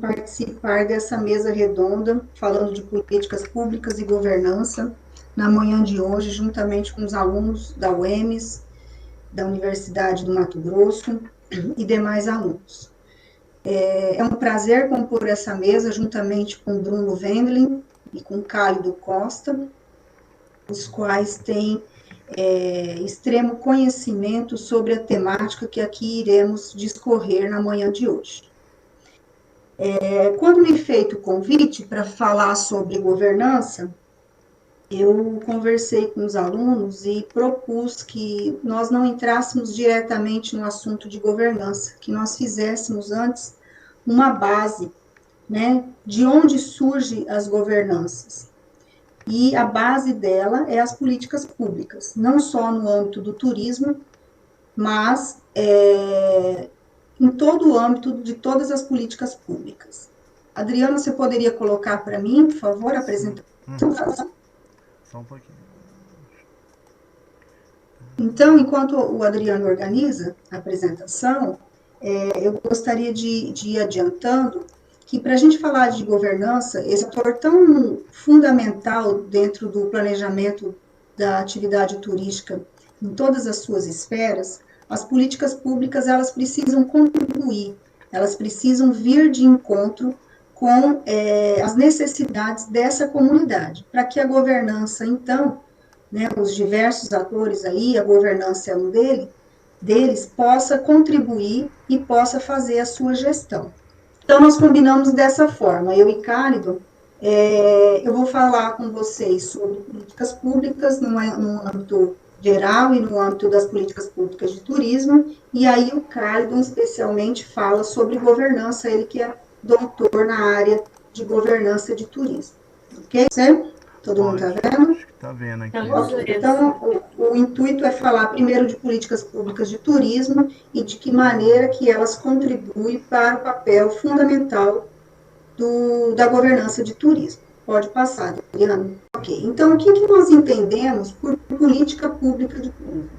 participar dessa mesa redonda, falando de políticas públicas e governança, na manhã de hoje, juntamente com os alunos da UEMS, da Universidade do Mato Grosso e demais alunos. É um prazer compor essa mesa juntamente com Bruno Wendling e com Cálido Costa, os quais têm extremo conhecimento sobre a temática que aqui iremos discorrer na manhã de hoje. Quando me feito o convite para falar sobre governança, eu conversei com os alunos e propus que nós não entrássemos diretamente no assunto de governança, que nós fizéssemos antes uma base, né, de onde surgem as governanças. E a base dela é as políticas públicas, não só no âmbito do turismo, mas em todo o âmbito de todas as políticas públicas. Adriano, você poderia colocar para mim, por favor, a apresentação? Só um pouquinho. Então, enquanto o Adriano organiza a apresentação, eu gostaria de ir adiantando que, para a gente falar de governança, esse ator tão fundamental dentro do planejamento da atividade turística em todas as suas esferas, as políticas públicas, elas precisam contribuir, elas precisam vir de encontro com as necessidades dessa comunidade, para que a governança, então, né, os diversos atores aí, a governança é um deles, possa contribuir e possa fazer a sua gestão. Então, nós combinamos dessa forma, eu e Cálido, eu vou falar com vocês sobre políticas públicas no âmbito geral e no âmbito das políticas públicas de turismo, e aí o Cálido, especialmente, fala sobre governança, ele que é doutor na área de governança de turismo. Ok? Certo? Todo mundo está vendo? Acho que tá vendo aqui. Então, o intuito é falar primeiro de políticas públicas de turismo e de que maneira que elas contribuem para o papel fundamental da governança de turismo. Pode passar, Adriano. Ok. Então, o que nós entendemos por política pública de turismo?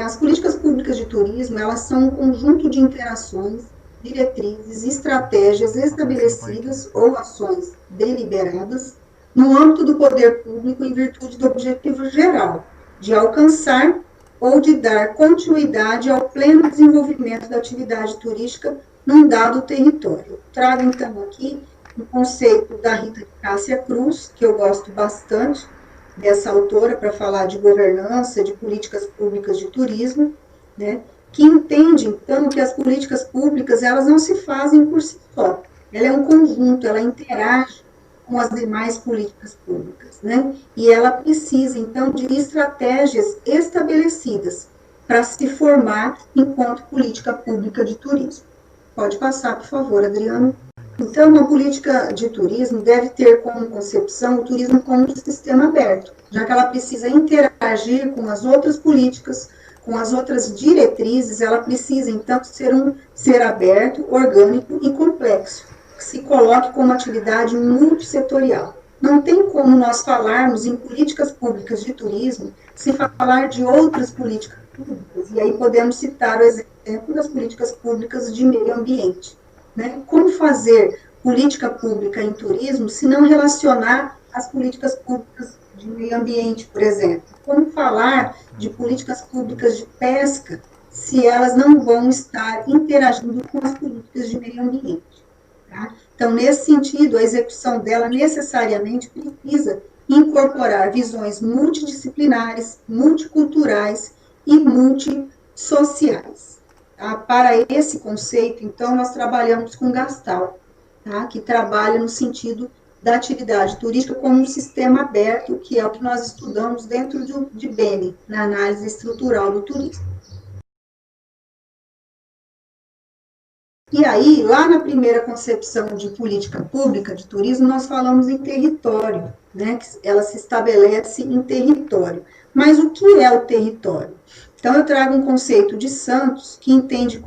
As políticas públicas de turismo, elas são um conjunto de interações, diretrizes, estratégias estabelecidas ou ações deliberadas no âmbito do poder público em virtude do objetivo geral, de alcançar ou de dar continuidade ao pleno desenvolvimento da atividade turística num dado território. Trago, então, aqui um conceito da Rita de Cássia Cruz, que eu gosto bastante, dessa autora, para falar de governança, de políticas públicas de turismo, né, que entende, então, que as políticas públicas, elas não se fazem por si só. Ela é um conjunto, ela interage com as demais políticas públicas, né? E ela precisa, então, de estratégias estabelecidas para se formar enquanto política pública de turismo. Pode passar, por favor, Adriano. Então, uma política de turismo deve ter como concepção o turismo como um sistema aberto, já que ela precisa interagir com as outras políticas, com as outras diretrizes, ela precisa, então, ser um ser aberto, orgânico e complexo, que se coloque como atividade multissetorial. Não tem como nós falarmos em políticas públicas de turismo sem falar de outras políticas públicas, e aí podemos citar o exemplo das políticas públicas de meio ambiente. Né? Como fazer política pública em turismo se não relacionar as políticas públicas de meio ambiente, por exemplo? Como falar de políticas públicas de pesca se elas não vão estar interagindo com as políticas de meio ambiente? Tá? Então, nesse sentido, a execução dela necessariamente precisa incorporar visões multidisciplinares, multiculturais e multissociais. Tá? Para esse conceito, então, nós trabalhamos com Gastalt, tá? Que trabalha no sentido da atividade turística como um sistema aberto, que é o que nós estudamos dentro de Bene, na análise estrutural do turismo. E aí, lá na primeira concepção de política pública de turismo, nós falamos em território, né? Que ela se estabelece em território. Mas o que é o território? Então, eu trago um conceito de Santos, que entende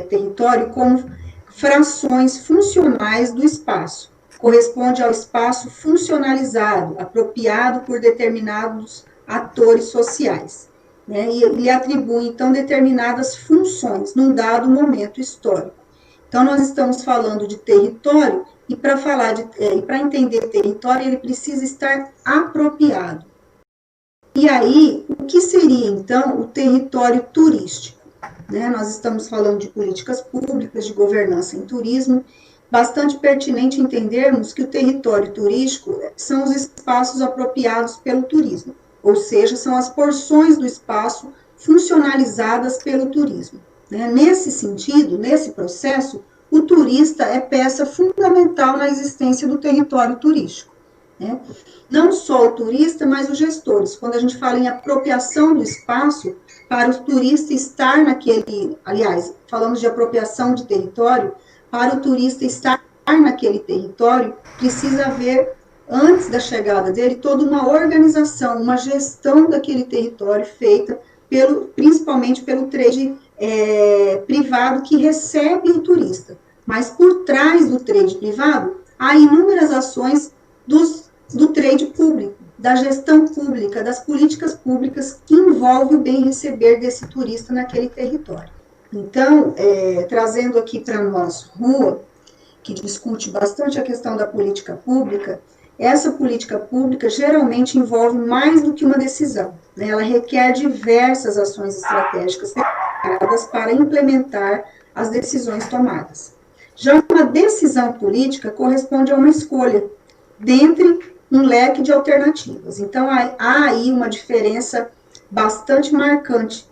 território como frações funcionais do espaço. Corresponde ao espaço funcionalizado, apropriado por determinados atores sociais. Né, e ele atribui, então, determinadas funções num dado momento histórico. Então, nós estamos falando de território, e para entender território, ele precisa estar apropriado. E aí, o que seria, então, o território turístico? Né? Nós estamos falando de políticas públicas, de governança em turismo, bastante pertinente entendermos que o território turístico são os espaços apropriados pelo turismo, ou seja, são as porções do espaço funcionalizadas pelo turismo. Né? Nesse sentido, nesse processo, o turista é peça fundamental na existência do território turístico. Né? Não só o turista, mas os gestores. Quando a gente fala em apropriação do espaço, para o turista estar naquele, aliás, falamos de apropriação de território, para o turista estar naquele território, precisa haver, antes da chegada dele, toda uma organização, uma gestão daquele território feita principalmente pelo trade privado que recebe o turista. Mas por trás do trade privado, há inúmeras ações do trade público, da gestão pública, das políticas públicas que envolve o bem receber desse turista naquele território. Então, trazendo aqui para nós, Rua, que discute bastante a questão da política pública, essa política pública geralmente envolve mais do que uma decisão. Né? Ela requer diversas ações estratégicas para implementar as decisões tomadas. Já uma decisão política corresponde a uma escolha, dentre um leque de alternativas. Então, há aí uma diferença bastante marcante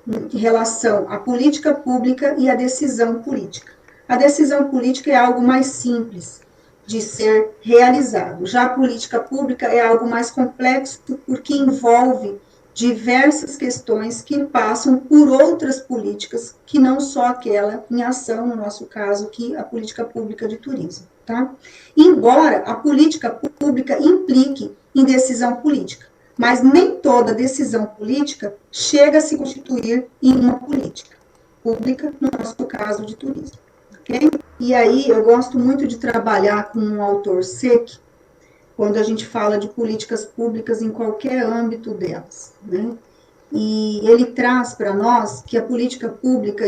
em relação à política pública e à decisão política. A decisão política é algo mais simples de ser realizado. Já a política pública é algo mais complexo, porque envolve diversas questões que passam por outras políticas, que não só aquela em ação, no nosso caso aqui, a política pública de turismo. Tá? Embora a política pública implique em decisão política, mas nem toda decisão política chega a se constituir em uma política pública, no nosso caso de turismo. Okay? E aí eu gosto muito de trabalhar com um autor Seck, quando a gente fala de políticas públicas em qualquer âmbito delas, né? E ele traz para nós que a política pública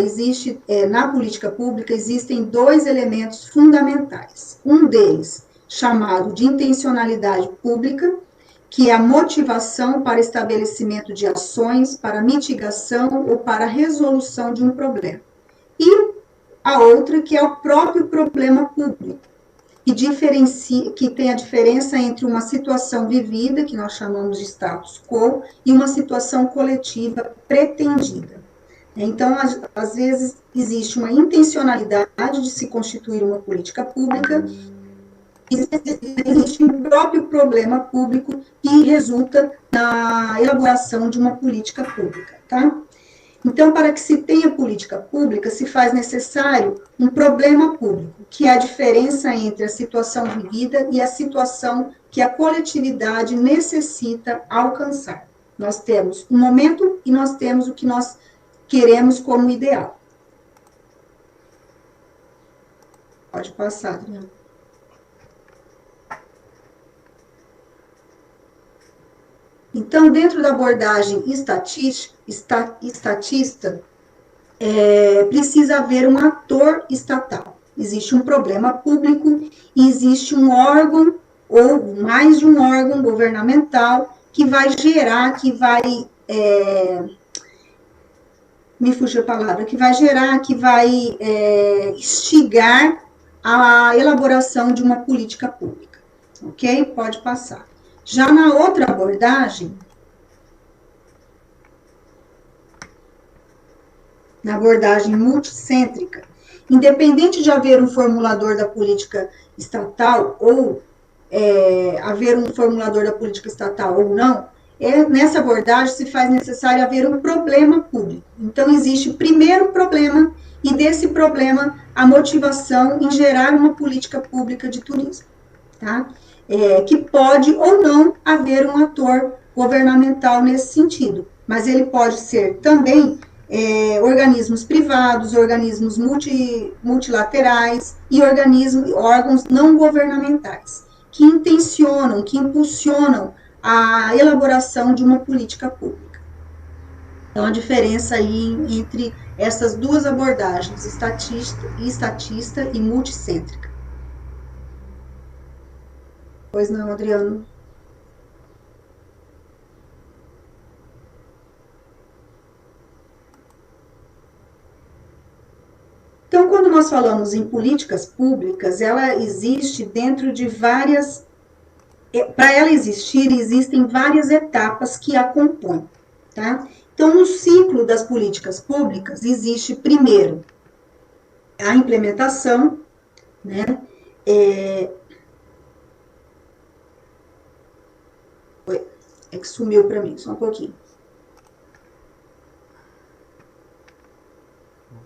na política pública existem dois elementos fundamentais. Um deles, chamado de intencionalidade pública, que é a motivação para estabelecimento de ações, para mitigação ou para resolução de um problema. E a outra, que é o próprio problema público, que tem a diferença entre uma situação vivida, que nós chamamos de status quo, e uma situação coletiva pretendida. Então, às vezes, existe uma intencionalidade de se constituir uma política pública, e existe um próprio problema público que resulta na elaboração de uma política pública, tá? Então, para que se tenha política pública, se faz necessário um problema público, que é a diferença entre a situação vivida e a situação que a coletividade necessita alcançar. Nós temos um momento e nós temos o que nós queremos como ideal. Pode passar, Adriana. Então, dentro da abordagem estatista, precisa haver um ator estatal. Existe um problema público e existe um órgão, ou mais de um órgão governamental, que vai gerar, me fugiu a palavra, que vai instigar a elaboração de uma política pública. Ok? Pode passar. Já na outra abordagem, na abordagem multicêntrica, independente de haver um formulador da política estatal ou haver um formulador da política estatal ou não, nessa abordagem se faz necessário haver um problema público. Então, existe o primeiro problema e desse problema a motivação em gerar uma política pública de turismo, tá? Que pode ou não haver um ator governamental nesse sentido, mas ele pode ser também organismos privados, organismos multilaterais e órgãos não governamentais, que intencionam, que impulsionam a elaboração de uma política pública. Então, a diferença aí entre essas duas abordagens, estatista e multicêntrica. Pois não, Adriano? Então, quando nós falamos em políticas públicas, ela existe dentro de várias. Para ela existir, existem várias etapas que a compõem. Tá? Então, no ciclo das políticas públicas, existe primeiro a implementação, né? É que sumiu para mim, só um pouquinho.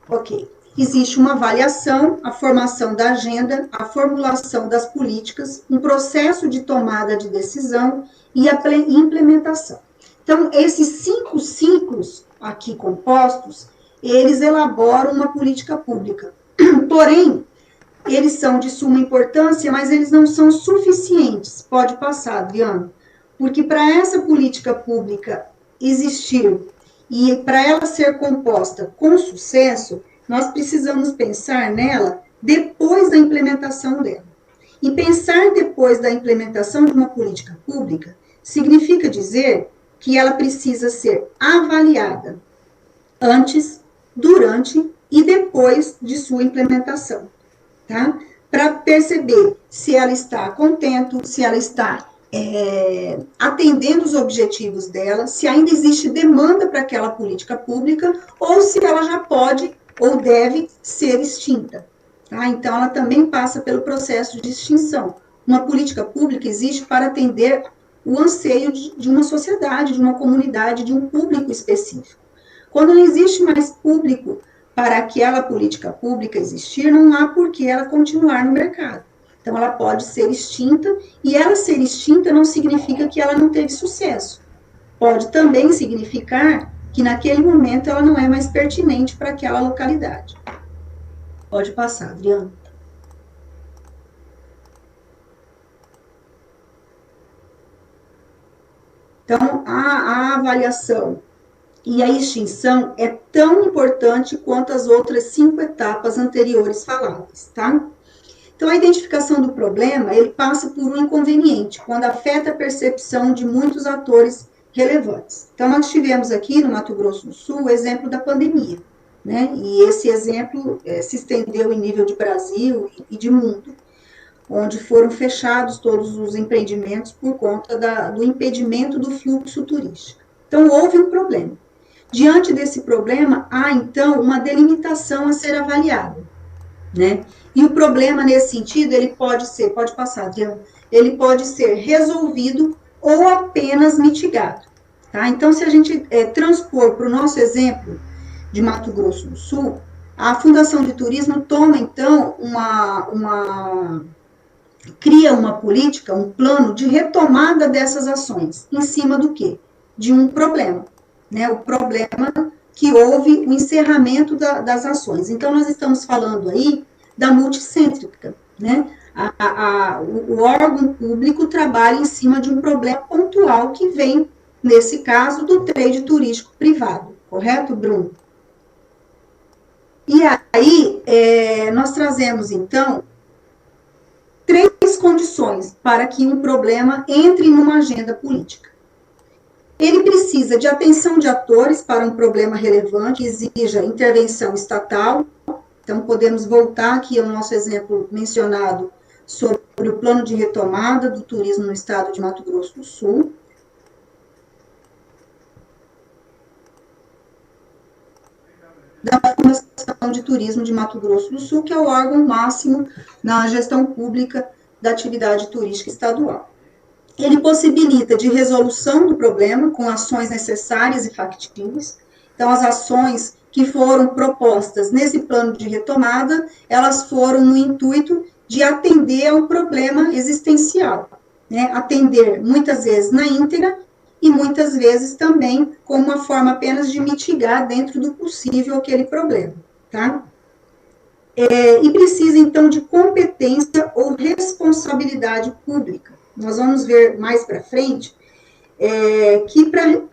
Ok. Existe uma avaliação, a formação da agenda, a formulação das políticas, um processo de tomada de decisão e a implementação. Então, esses 5 ciclos aqui compostos, eles elaboram uma política pública. Porém, eles são de suma importância, mas eles não são suficientes. Pode passar, Adriano. Porque para essa política pública existir e para ela ser composta com sucesso, nós precisamos pensar nela depois da implementação dela. E pensar depois da implementação de uma política pública significa dizer que ela precisa ser avaliada antes, durante e depois de sua implementação, tá? Para perceber se ela está contente, se ela está atendendo os objetivos dela, se ainda existe demanda para aquela política pública ou se ela já pode ou deve ser extinta. Tá? Então, ela também passa pelo processo de extinção. Uma política pública existe para atender o anseio de uma sociedade, de uma comunidade, de um público específico. Quando não existe mais público para aquela política pública existir, não há por que ela continuar no mercado. Então, ela pode ser extinta, e ela ser extinta não significa que ela não teve sucesso. Pode também significar que naquele momento ela não é mais pertinente para aquela localidade. Pode passar, Adriano. Então, a avaliação e a extinção é tão importante quanto as outras 5 etapas anteriores faladas, tá? Então, a identificação do problema, ele passa por um inconveniente, quando afeta a percepção de muitos atores relevantes. Então, nós tivemos aqui no Mato Grosso do Sul o exemplo da pandemia, né? E esse exemplo se estendeu em nível de Brasil e de mundo, onde foram fechados todos os empreendimentos por conta do impedimento do fluxo turístico. Então, houve um problema. Diante desse problema, há, então, uma delimitação a ser avaliada, né? E o problema, nesse sentido, ele pode passar, Adriano, ele pode ser resolvido ou apenas mitigado, tá? Então, se a gente transpor para o nosso exemplo de Mato Grosso do Sul, a Fundação de Turismo toma, então, cria uma política, um plano de retomada dessas ações, em cima do quê? De um problema, né? O problema que houve o encerramento das ações. Então, nós estamos falando aí da multicêntrica, né? O órgão público trabalha em cima de um problema pontual que vem, nesse caso, do trade turístico privado, correto, Bruno? E aí, nós trazemos, então, 3 condições para que um problema entre numa agenda política. Ele precisa de atenção de atores para um problema relevante que exija intervenção estatal. Então, podemos voltar aqui ao nosso exemplo mencionado sobre o plano de retomada do turismo no estado de Mato Grosso do Sul. Da Fundação de Turismo de Mato Grosso do Sul, que é o órgão máximo na gestão pública da atividade turística estadual. Ele possibilita de resolução do problema com ações necessárias e factíveis. Então, as ações que foram propostas nesse plano de retomada, elas foram no intuito de atender ao problema existencial, né? Atender muitas vezes na íntegra e muitas vezes também como uma forma apenas de mitigar dentro do possível aquele problema, tá? E precisa, então, de competência ou responsabilidade pública. Nós vamos ver mais para frente que para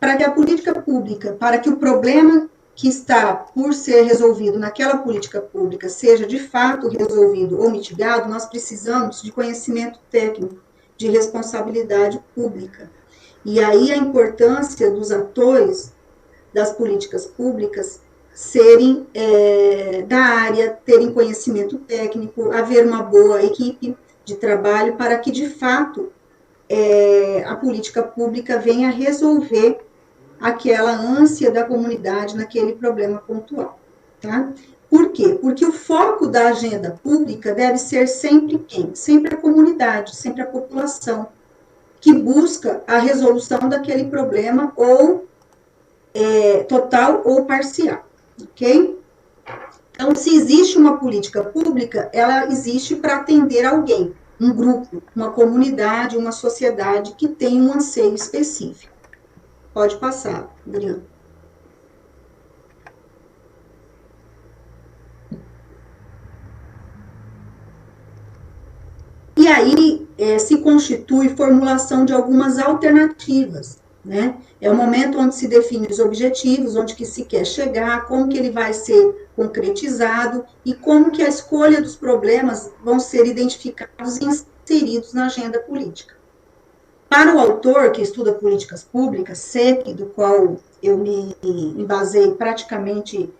para que a política pública, para que o problema que está por ser resolvido naquela política pública seja de fato resolvido ou mitigado, nós precisamos de conhecimento técnico, de responsabilidade pública. E aí a importância dos atores das políticas públicas serem da área, terem conhecimento técnico, haver uma boa equipe de trabalho para que, de fato, a política pública venha resolver aquela ânsia da comunidade naquele problema pontual, tá? Por quê? Porque o foco da agenda pública deve ser sempre quem? Sempre a comunidade, sempre a população, que busca a resolução daquele problema ou total ou parcial, ok? Então, se existe uma política pública, ela existe para atender alguém, um grupo, uma comunidade, uma sociedade que tem um anseio específico. Pode passar, Adriana. E aí se constitui formulação de algumas alternativas, né? É o momento onde se define os objetivos, onde que se quer chegar, como que ele vai ser concretizado e como que a escolha dos problemas vão ser identificados e inseridos na agenda política. Para o autor que estuda políticas públicas, SEC, do qual eu me basei praticamente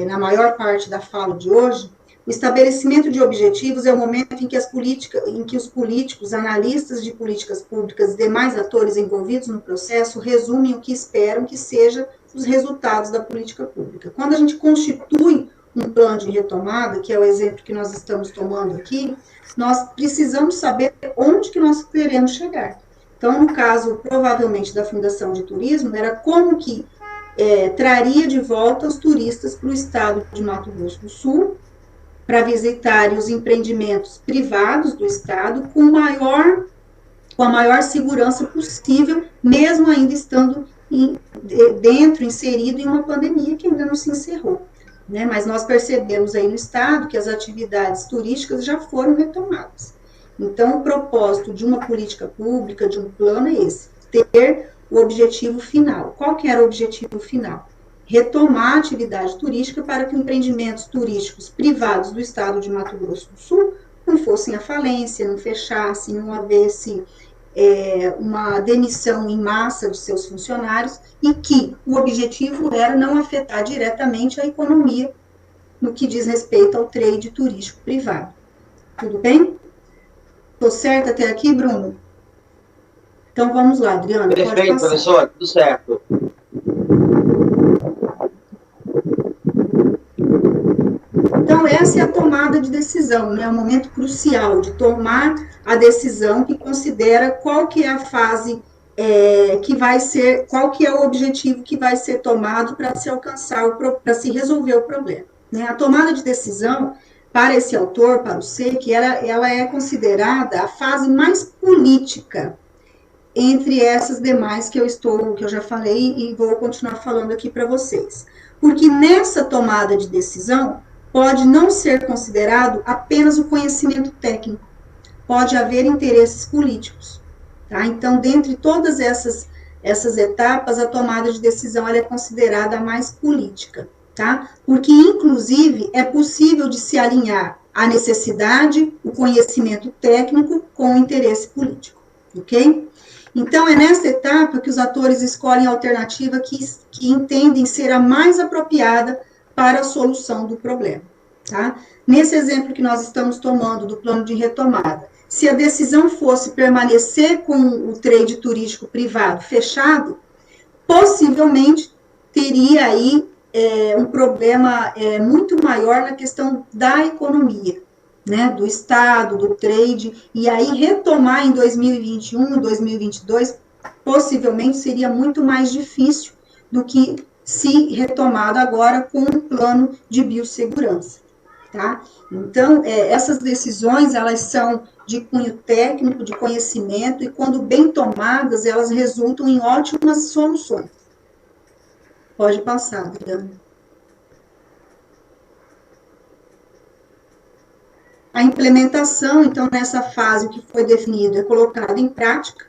na maior parte da fala de hoje, o estabelecimento de objetivos é o momento em que os políticos, analistas de políticas públicas e demais atores envolvidos no processo resumem o que esperam que sejam os resultados da política pública. Quando a gente constitui um plano de retomada, que é o exemplo que nós estamos tomando aqui, nós precisamos saber onde que nós queremos chegar. Então, no caso, provavelmente, da Fundação de Turismo, era como que traria de volta os turistas para o estado de Mato Grosso do Sul, para visitarem os empreendimentos privados do estado com a maior segurança possível, mesmo ainda estando inserido em uma pandemia que ainda não se encerrou. Né? Mas nós percebemos aí no estado que as atividades turísticas já foram retomadas. Então, o propósito de uma política pública, de um plano, é esse, ter o objetivo final. Qual que era o objetivo final? Retomar a atividade turística para que empreendimentos turísticos privados do estado de Mato Grosso do Sul não fossem à falência, não fechassem, não houvesse uma demissão em massa de seus funcionários e que o objetivo era não afetar diretamente a economia no que diz respeito ao trade turístico privado. Tudo bem? Estou certa até aqui, Bruno? Então, vamos lá, Adriana. Perfeito, professor, tudo certo. Então, essa é a tomada de decisão, né? É um momento crucial de tomar a decisão que considera qual que é a fase que vai ser, qual que é o objetivo que vai ser tomado para se alcançar, para se resolver o problema. Né? A tomada de decisão, para esse autor, para o SEC, ela é considerada a fase mais política entre essas demais que eu já falei e vou continuar falando aqui para vocês. Porque nessa tomada de decisão, pode não ser considerado apenas o conhecimento técnico, pode haver interesses políticos. Tá? Então, dentre todas essas etapas, a tomada de decisão ela é considerada a mais política, tá? Porque, inclusive, é possível de se alinhar a necessidade, o conhecimento técnico com o interesse político, ok? Então, é nessa etapa que os atores escolhem a alternativa que entendem ser a mais apropriada para a solução do problema, tá? Nesse exemplo que nós estamos tomando do plano de retomada, se a decisão fosse permanecer com o trade turístico privado fechado, possivelmente teria aí um problema muito maior na questão da economia, né, do Estado, do trade, e aí retomar em 2021, 2022, possivelmente seria muito mais difícil do que se retomado agora com um plano de biossegurança, tá? Então, essas decisões, elas são de cunho técnico, de conhecimento, e quando bem tomadas, elas resultam em ótimas soluções. Pode passar, Adriana. A implementação, então, nessa fase, o que foi definido é colocado em prática,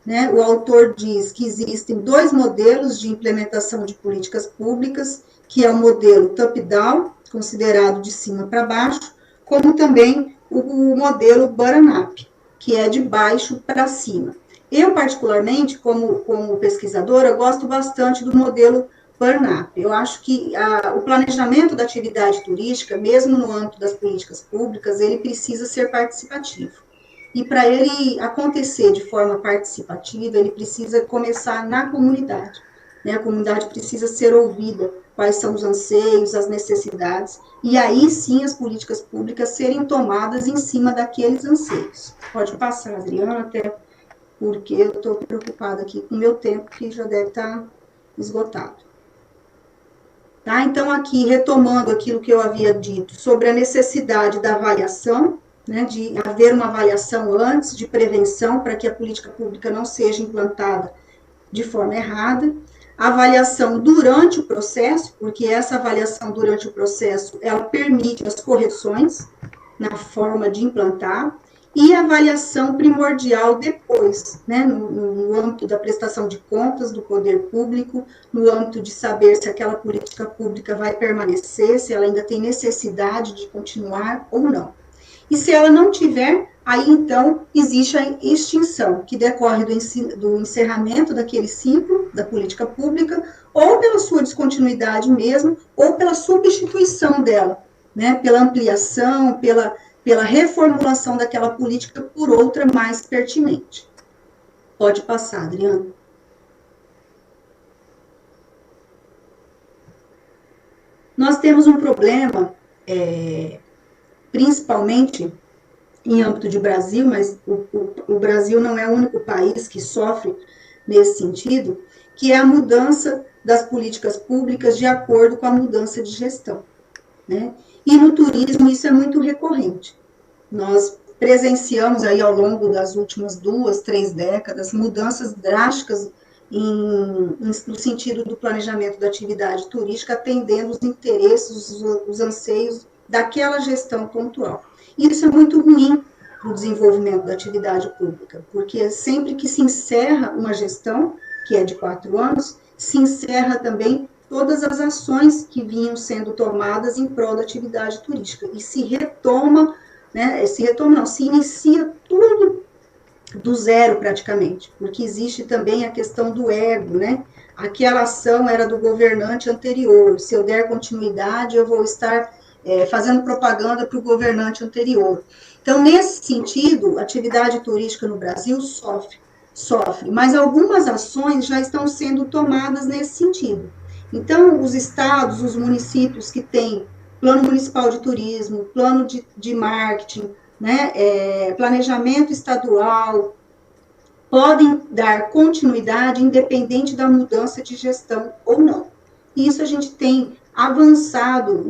né, o autor diz que existem 2 modelos de implementação de políticas públicas, que é o modelo top-down, considerado de cima para baixo, como também o modelo bottom-up, que é de baixo para cima. Eu, particularmente, como pesquisadora, gosto bastante do modelo bottom-up. Eu acho que o planejamento da atividade turística, mesmo no âmbito das políticas públicas, ele precisa ser participativo. E para ele acontecer de forma participativa, ele precisa começar na comunidade, né? A comunidade precisa ser ouvida, quais são os anseios, as necessidades, e aí sim as políticas públicas serem tomadas em cima daqueles anseios. Pode passar, Adriana, até porque eu estou preocupada aqui com o meu tempo, que já deve estar esgotado. Tá? Então, aqui, retomando aquilo que eu havia dito sobre a necessidade da avaliação, né, de haver uma avaliação antes de prevenção, para que a política pública não seja implantada de forma errada, a avaliação durante o processo, porque essa avaliação durante o processo, ela permite as correções na forma de implantar, e a avaliação primordial depois, né, no âmbito da prestação de contas do poder público, no âmbito de saber se aquela política pública vai permanecer, se ela ainda tem necessidade de continuar ou não. E se ela não tiver, aí então existe a extinção, que decorre do encerramento daquele ciclo da política pública, ou pela sua descontinuidade mesmo, ou pela substituição dela, né, pela ampliação, pela reformulação daquela política por outra mais pertinente. Pode passar, Adriana. Nós temos um problema, principalmente em âmbito de Brasil, mas o Brasil não é o único país que sofre nesse sentido, que é a mudança das políticas públicas de acordo com a mudança de gestão, né? E no turismo isso é muito recorrente. Nós presenciamos aí ao longo das últimas 2, 3 décadas mudanças drásticas no sentido do planejamento da atividade turística, atendendo os interesses, os anseios daquela gestão pontual. Isso é muito ruim para o desenvolvimento da atividade pública, porque sempre que se encerra uma gestão, que é de 4 anos, se encerra também todas as ações que vinham sendo tomadas em prol da atividade turística, e se retoma, né, se inicia tudo do zero praticamente, porque existe também a questão do ego, né, aquela ação era do governante anterior, se eu der continuidade eu vou estar fazendo propaganda para o governante anterior. Então, nesse sentido, a atividade turística no Brasil sofre, mas algumas ações já estão sendo tomadas nesse sentido. Então, os estados, os municípios que têm plano municipal de turismo, plano de marketing, né, planejamento estadual, podem dar continuidade independente da mudança de gestão ou não. Isso a gente tem avançado,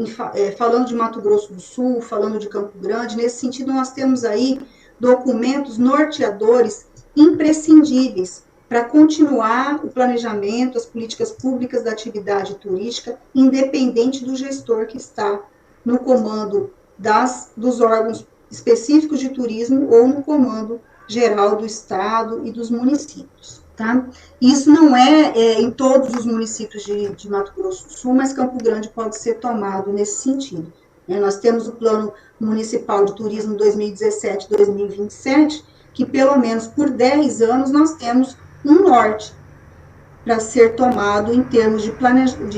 falando de Mato Grosso do Sul, falando de Campo Grande, nesse sentido nós temos aí documentos norteadores imprescindíveis para continuar o planejamento, as políticas públicas da atividade turística, independente do gestor que está no comando dos órgãos específicos de turismo ou no comando geral do estado e dos municípios. Tá? Isso não é em todos os municípios de Mato Grosso do Sul, mas Campo Grande pode ser tomado nesse sentido. Nós temos o Plano Municipal de Turismo 2017-2027, que pelo menos por 10 anos nós temos um norte para ser tomado em termos de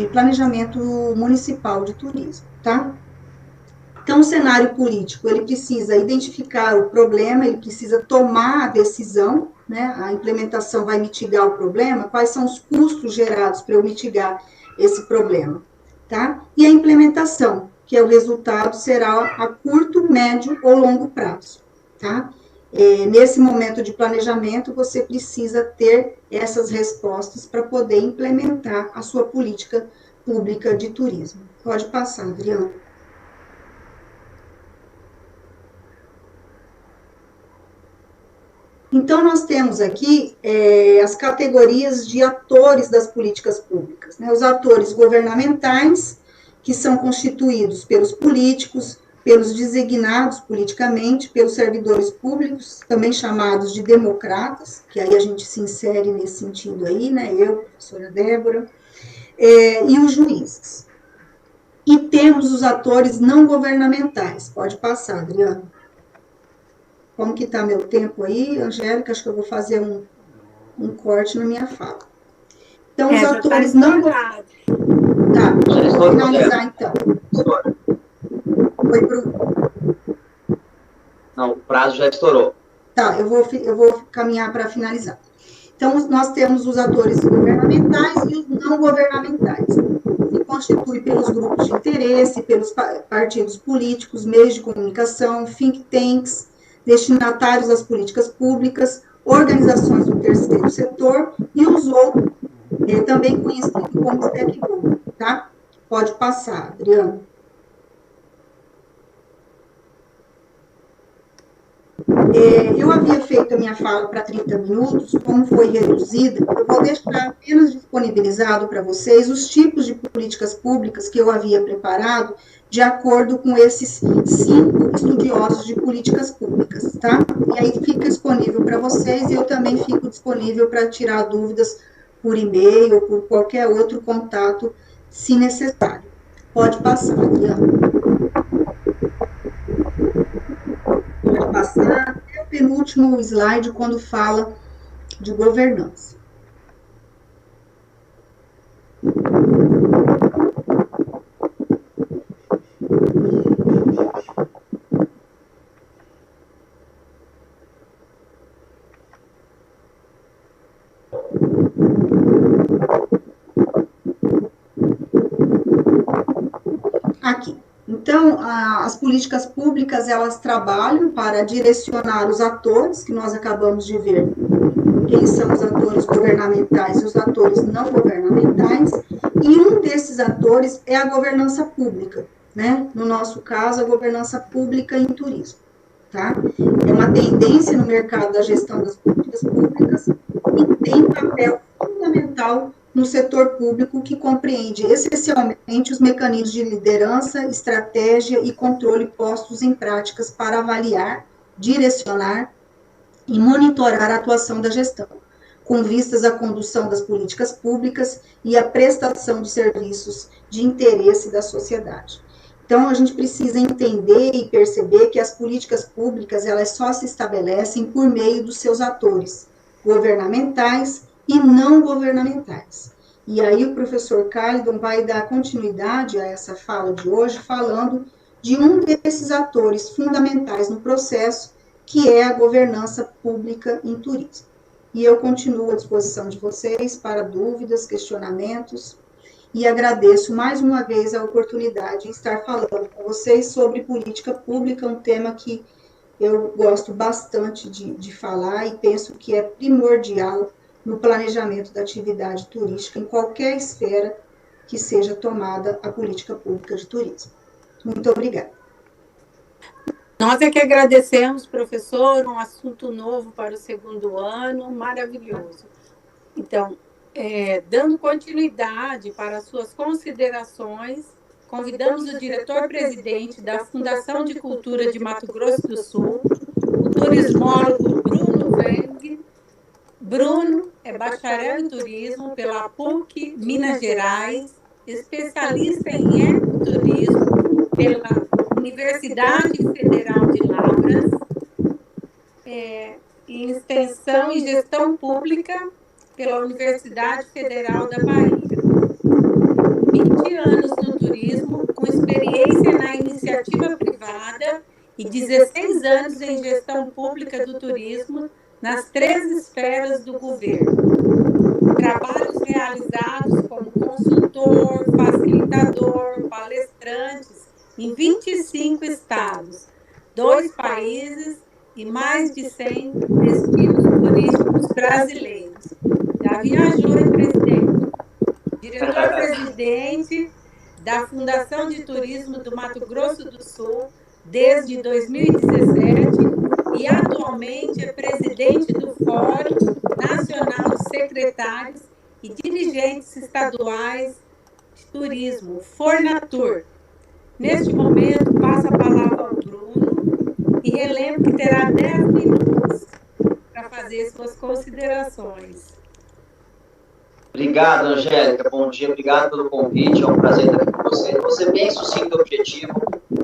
planejamento municipal de turismo. Tá? Então, o cenário político, ele precisa identificar o problema, ele precisa tomar a decisão, né? A implementação vai mitigar o problema, quais são os custos gerados para eu mitigar esse problema, tá? E a implementação, que é o resultado, será a curto, médio ou longo prazo, tá? Nesse momento de planejamento, você precisa ter essas respostas para poder implementar a sua política pública de turismo. Pode passar, Adriana. Então, nós temos aqui as categorias de atores das políticas públicas, né? Os atores governamentais, que são constituídos pelos políticos, pelos designados politicamente, pelos servidores públicos, também chamados de democratas, que aí a gente se insere nesse sentido aí, né, eu, professora Débora, e os juízes. E temos os atores não governamentais. Pode passar, Adriana. Como que está meu tempo aí, Angélica? Acho que eu vou fazer um corte na minha fala. Então, os atores não... Tá, vou finalizar então. Foi pro... Não, o prazo já estourou. Tá, eu vou caminhar para finalizar. Então, nós temos os atores governamentais e os não governamentais. Se constitui pelos grupos de interesse, pelos partidos políticos, meios de comunicação, think tanks, destinatários das políticas públicas, organizações do terceiro setor e os outros, também conhecidos como stakeholders, tá? Pode passar, Adriano. Eu havia feito a minha fala para 30 minutos, como foi reduzida, eu vou deixar apenas disponibilizado para vocês os tipos de políticas públicas que eu havia preparado de acordo com esses 5 estudiosos de políticas públicas, tá? E aí fica disponível para vocês e eu também fico disponível para tirar dúvidas por e-mail ou por qualquer outro contato, se necessário. Pode passar, Adriana. Pode passar até o penúltimo slide, quando fala de governança. Aqui. Então, as políticas públicas, elas trabalham para direcionar os atores, que nós acabamos de ver, quem são os atores governamentais e os atores não governamentais, e um desses atores é a governança pública, né? No nosso caso, a governança pública em turismo, tá? É uma tendência no mercado da gestão das políticas públicas e tem papel fundamental no setor público, que compreende essencialmente os mecanismos de liderança, estratégia e controle postos em práticas para avaliar, direcionar e monitorar a atuação da gestão, com vistas à condução das políticas públicas e à prestação de serviços de interesse da sociedade. Então, a gente precisa entender e perceber que as políticas públicas, elas só se estabelecem por meio dos seus atores, governamentais e não governamentais. E aí o professor Kálidon vai dar continuidade a essa fala de hoje, falando de um desses atores fundamentais no processo, que é a governança pública em turismo. E eu continuo à disposição de vocês para dúvidas, questionamentos, e agradeço mais uma vez a oportunidade de estar falando com vocês sobre política pública, um tema que eu gosto bastante de falar e penso que é primordial no planejamento da atividade turística em qualquer esfera que seja tomada a política pública de turismo. Muito obrigada. Nós é que agradecemos, professor, um assunto novo para o segundo ano, maravilhoso. Então, dando continuidade para as suas considerações, convidamos o diretor-presidente da Fundação de Cultura de Mato Grosso do Sul, o turismólogo Bruno Weng. Bruno é bacharel em turismo pela PUC Minas Gerais, especialista em ecoturismo pela Universidade Federal de Lavras, em extensão e gestão pública pela Universidade Federal da Bahia. 20 anos no turismo, com experiência na iniciativa privada e 16 anos em gestão pública do turismo nas 3 esferas do governo. Trabalhos realizados como consultor, facilitador, palestrantes em 25 estados, 2 países e mais de 100 destinos turísticos brasileiros. Já viajou, presidente. Diretor-presidente da Fundação de Turismo do Mato Grosso do Sul desde 2017 e atualmente é presidente do Fórum Nacional de Secretários e Dirigentes Estaduais de Turismo, Fornatur. Neste momento, passo a palavra ao Bruno e relembro que terá 10 minutos para fazer suas considerações. Obrigado, Angélica. Bom dia, obrigado pelo convite. É um prazer estar aqui com você. Você é bem sucinto e objetivo.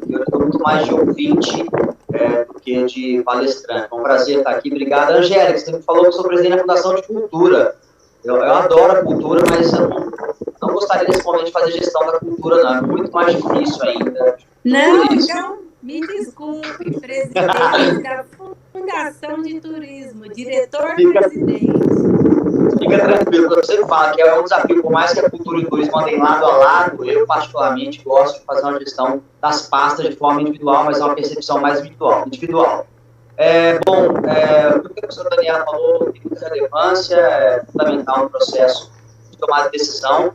Eu estou muito mais de ouvinte do que de palestrante. É um prazer estar aqui. Obrigado, Angélica. Você me falou que eu sou presidente da Fundação de Cultura. Eu adoro a cultura, mas eu não gostaria nesse momento de fazer gestão da cultura, não. É muito mais difícil ainda. Não, então, me desculpe, presidente da Fundação de Turismo, diretor-presidente. Fica tranquilo, eu sempre falo que é um desafio, por mais que a cultura e o turismo andem lado a lado, eu particularmente gosto de fazer uma gestão das pastas de forma individual, mas é uma percepção mais individual. O que a professora Daniela falou tem muita relevância, é fundamental no processo de tomada de decisão.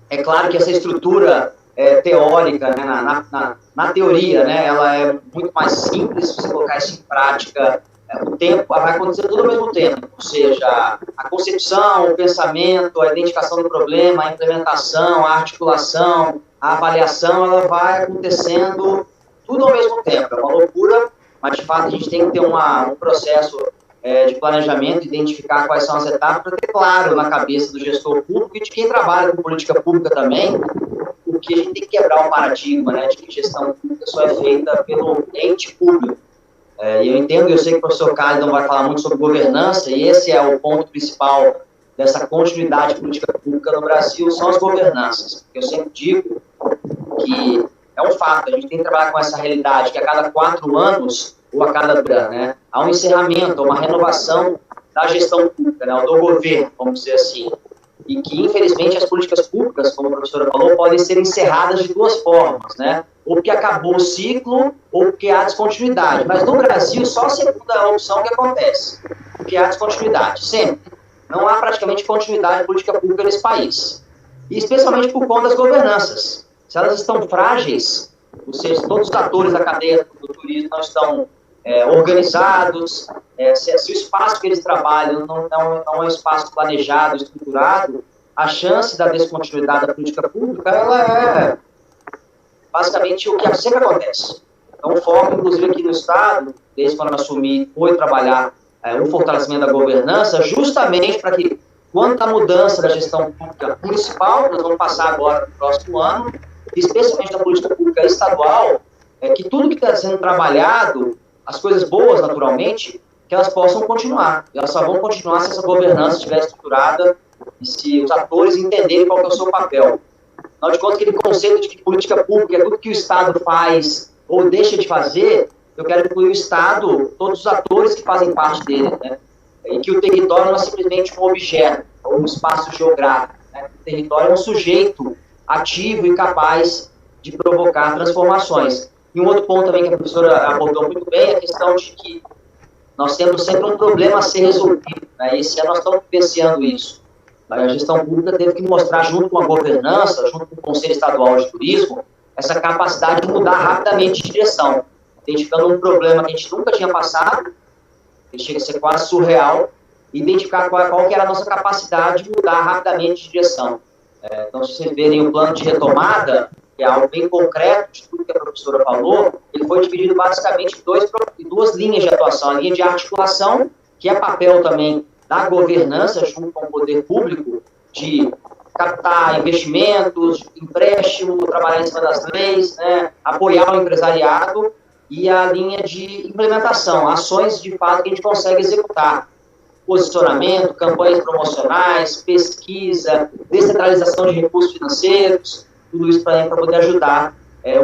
É claro que essa estrutura teórica, né, na teoria, né, ela é muito mais simples se você colocar isso em prática. O tempo vai acontecer tudo ao mesmo tempo, ou seja, a concepção, o pensamento, a identificação do problema, a implementação, a articulação, a avaliação, ela vai acontecendo tudo ao mesmo tempo. É uma loucura, mas de fato a gente tem que ter um processo de planejamento, identificar quais são as etapas, para ter claro na cabeça do gestor público e de quem trabalha com política pública também, porque a gente tem que quebrar o paradigma, né, de que gestão pública só é feita pelo ente público. E eu entendo, eu sei que o professor Carlos vai falar muito sobre governança, e esse é o ponto principal dessa continuidade de política pública no Brasil, são as governanças. Eu sempre digo que é um fato, a gente tem que trabalhar com essa realidade, que a cada 4 anos, ou a cada ano, né, há um encerramento, uma renovação da gestão pública, né, do governo, vamos dizer assim. E que, infelizmente, as políticas públicas, como a professora falou, podem ser encerradas de 2 formas, né? Ou porque acabou o ciclo, ou porque há descontinuidade. Mas no Brasil, só a segunda opção que acontece, porque há descontinuidade, sempre. Não há praticamente continuidade de política pública nesse país. E especialmente por conta das governanças. Se elas estão frágeis, ou seja, todos os atores da cadeia do turismo não estão organizados, se o espaço que eles trabalham não é um espaço planejado, estruturado, a chance da descontinuidade da política pública, ela é basicamente o que sempre acontece. Então, o foco, inclusive, aqui no Estado, desde quando eu assumi, foi trabalhar o fortalecimento da governança, justamente para que, quando a mudança da gestão pública municipal, nós vamos passar agora no próximo ano, especialmente da política pública estadual, que tudo que está sendo trabalhado, as coisas boas, naturalmente, que elas possam continuar. Elas só vão continuar se essa governança estiver estruturada e se os atores entenderem qual que é o seu papel. Afinal de contas, aquele conceito de que política pública é tudo que o Estado faz ou deixa de fazer, eu quero incluir o Estado, todos os atores que fazem parte dele, né? E que o território não é simplesmente um objeto, ou um espaço geográfico, né? O território é um sujeito ativo e capaz de provocar transformações. E um outro ponto também que a professora abordou muito bem é a questão de que nós temos sempre um problema a ser resolvido, né? Esse ano nós estamos vivenciando isso. A gestão pública teve que mostrar, junto com a governança, junto com o Conselho Estadual de Turismo, essa capacidade de mudar rapidamente de direção, identificando um problema que a gente nunca tinha passado, que chega a ser quase surreal, e identificar qual que era a nossa capacidade de mudar rapidamente de direção. Então, se vocês verem o plano de retomada, que é algo bem concreto de tudo que a professora falou, ele foi dividido basicamente em 2 linhas de atuação. A linha de articulação, que é papel também da governança, junto com o poder público, de captar investimentos, empréstimo, trabalhar em cima das leis, né, apoiar o empresariado, e a linha de implementação, ações de fato que a gente consegue executar. Posicionamento, campanhas promocionais, pesquisa, descentralização de recursos financeiros, tudo isso para poder ajudar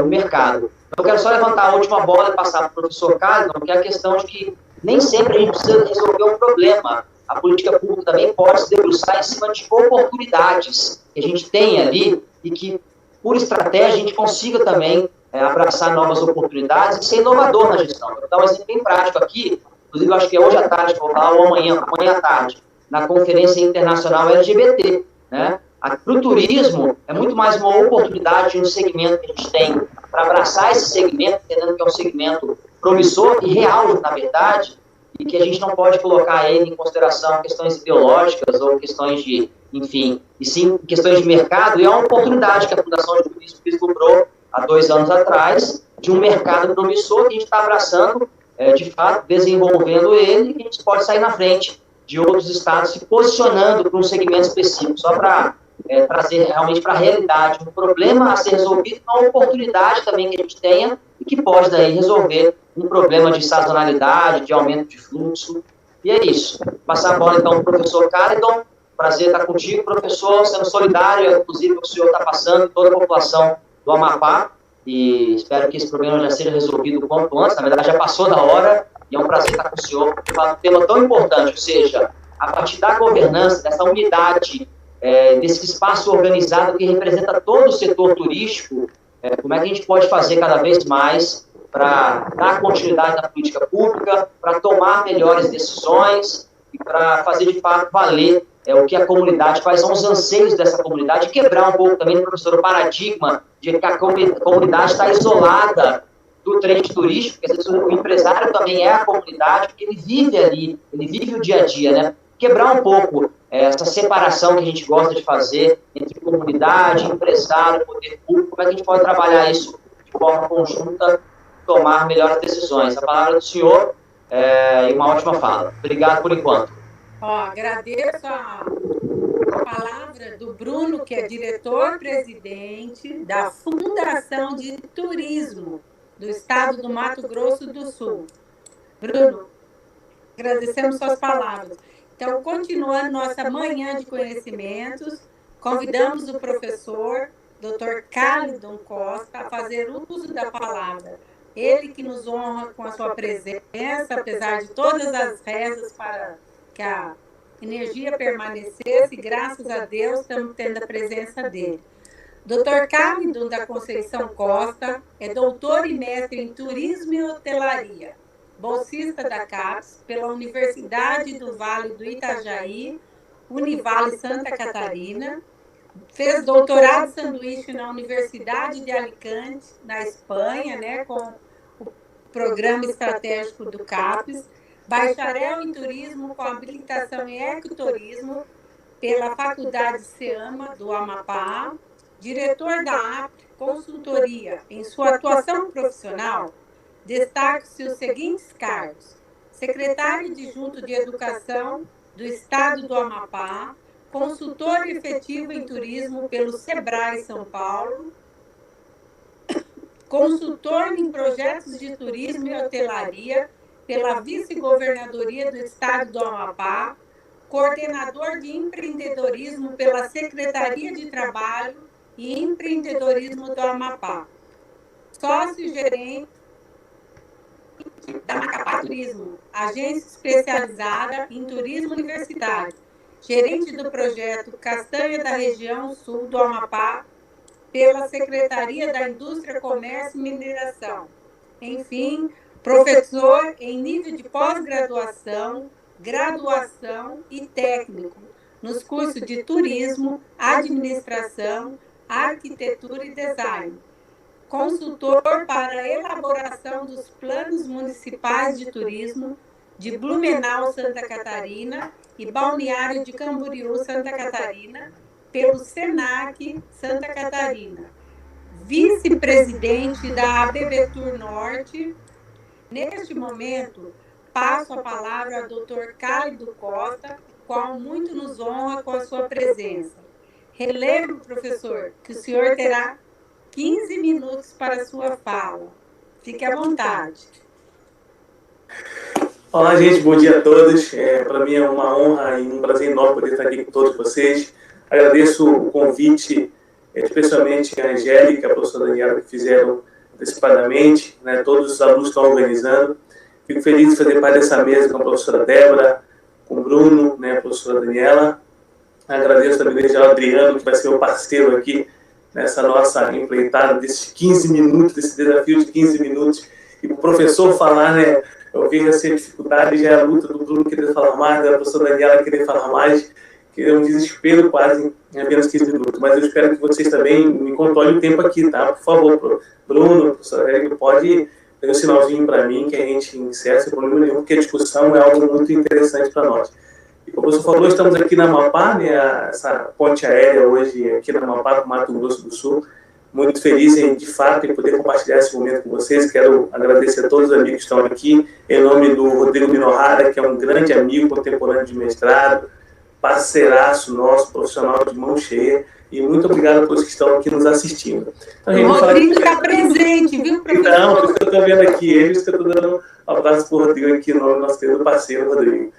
o mercado. Eu quero só levantar a última bola e passar para o professor Carlos, que é a questão de que nem sempre a gente precisa resolver um problema. A política pública também pode se debruçar em cima de oportunidades que a gente tem ali e que, por estratégia, a gente consiga também abraçar novas oportunidades e ser inovador na gestão. Eu vou dar um exemplo bem prático aqui, inclusive eu acho que é hoje à tarde que eu vou falar, ou amanhã à tarde, na Conferência Internacional LGBT, né? Para o turismo, é muito mais uma oportunidade de um segmento que a gente tem para abraçar esse segmento, entendendo que é um segmento promissor e real, na verdade, e que a gente não pode colocar ele em consideração questões ideológicas ou questões de, enfim, e sim questões de mercado, e é uma oportunidade que a Fundação de Turismo vislumbrou há 2 anos atrás, de um mercado promissor que a gente está abraçando, de fato, desenvolvendo ele, e a gente pode sair na frente de outros estados se posicionando para um segmento específico, só para trazer realmente para a realidade um problema a ser resolvido, uma oportunidade também que a gente tenha e que pode daí resolver um problema de sazonalidade, de aumento de fluxo. E é isso. Passar a bola então para o professor Caridon. Prazer estar contigo, professor, sendo solidário, inclusive o senhor está passando toda a população do Amapá, e espero que esse problema já seja resolvido o quanto antes. Na verdade, já passou da hora, e é um prazer estar com o senhor para falar um tema tão importante, ou seja, a partir da governança, dessa unidade, desse espaço organizado que representa todo o setor turístico, como é que a gente pode fazer cada vez mais para dar continuidade na política pública, para tomar melhores decisões e para fazer, de fato, valer o que a comunidade, quais são os anseios dessa comunidade, e quebrar um pouco também, professor, o paradigma de que a comunidade está isolada do trade turístico, porque o empresário também é a comunidade, porque ele vive ali, ele vive o dia a dia, né? Quebrar um pouco essa separação que a gente gosta de fazer entre comunidade, empresário, poder público, como é que a gente pode trabalhar isso de forma conjunta, tomar melhores decisões. A palavra do senhor e uma ótima fala. Obrigado por enquanto. Agradeço a palavra do Bruno, que é diretor-presidente da Fundação de Turismo do Estado do Mato Grosso do Sul. Bruno, agradecemos suas palavras. Então, continuando nossa manhã de conhecimentos, convidamos o professor Dr. Caridon Costa a fazer uso da palavra. Ele que nos honra com a sua presença, apesar de todas as rezas para que a energia permanecesse, graças a Deus estamos tendo a presença dele. Dr. Caridon da Conceição Costa é doutor e mestre em Turismo e Hotelaria, bolsista da CAPES pela Universidade do Vale do Itajaí, Univale Santa Catarina, fez doutorado sanduíche na Universidade de Alicante, na Espanha, né, com o programa estratégico do CAPES, bacharel em turismo com habilitação em ecoturismo pela Faculdade SEAMA do Amapá, diretor da APT Consultoria. Em sua atuação profissional, destaque-se os seguintes cargos: secretário adjunto de Educação do Estado do Amapá, consultor efetivo em turismo pelo SEBRAE São Paulo, consultor em projetos de turismo e hotelaria pela Vice-Governadoria do Estado do Amapá, coordenador de empreendedorismo pela Secretaria de Trabalho e Empreendedorismo do Amapá, sócio-gerente da Macapá Turismo, agência especializada em turismo universitário, gerente do projeto Castanha da Região Sul do Amapá, pela Secretaria da Indústria, Comércio e Mineração. Enfim, professor em nível de pós-graduação, graduação e técnico nos cursos de turismo, administração, arquitetura e design. Consultor para a elaboração dos planos municipais de turismo de Blumenau, Santa Catarina, e Balneário de Camboriú, Santa Catarina, pelo SENAC Santa Catarina. Vice-presidente da ABBTUR Norte. Neste momento, passo a palavra ao Dr. Caridon Costa, qual muito nos honra com a sua presença. Relembro, professor, que o senhor terá 15 minutos para a sua fala. Fique à vontade. Olá, gente. Bom dia a todos. Para mim é uma honra e um prazer enorme poder estar aqui com todos vocês. Agradeço o convite, especialmente a Angélica, a professora Daniela, que fizeram antecipadamente, né, todos os alunos estão organizando. Fico feliz de fazer parte dessa mesa com a professora Débora, com o Bruno, né, a professora Daniela. Agradeço também desde o Adriano, que vai ser o parceiro aqui nessa nossa empreitada desses 15 minutos, desse desafio de 15 minutos. E o professor falar, né, eu vejo essa dificuldade, já é a luta do Bruno querer falar mais, da professora Daniela querer falar mais, que é um desespero quase em apenas 15 minutos. Mas eu espero que vocês também me controlem o tempo aqui, tá? Por favor, Bruno, professora Érica, pode dar um sinalzinho para mim que a gente encerra sem problema nenhum, porque a discussão é algo muito interessante para nós. E como o professor falou, estamos aqui na Amapá, né, essa ponte aérea hoje aqui na Amapá, com Mato Grosso do Sul, muito feliz de fato, em poder compartilhar esse momento com vocês. Quero agradecer a todos os amigos que estão aqui, em nome do Rodrigo Minohara, que é um grande amigo contemporâneo de mestrado, parceiraço nosso, profissional de mão cheia, e muito obrigado a todos que estão aqui nos assistindo. Então, o Rodrigo está presente, viu, professor? Então, por isso que eu estou vendo aqui eles, que eu estou dando um abraço para o Rodrigo aqui, no nosso querido parceiro, Rodrigo.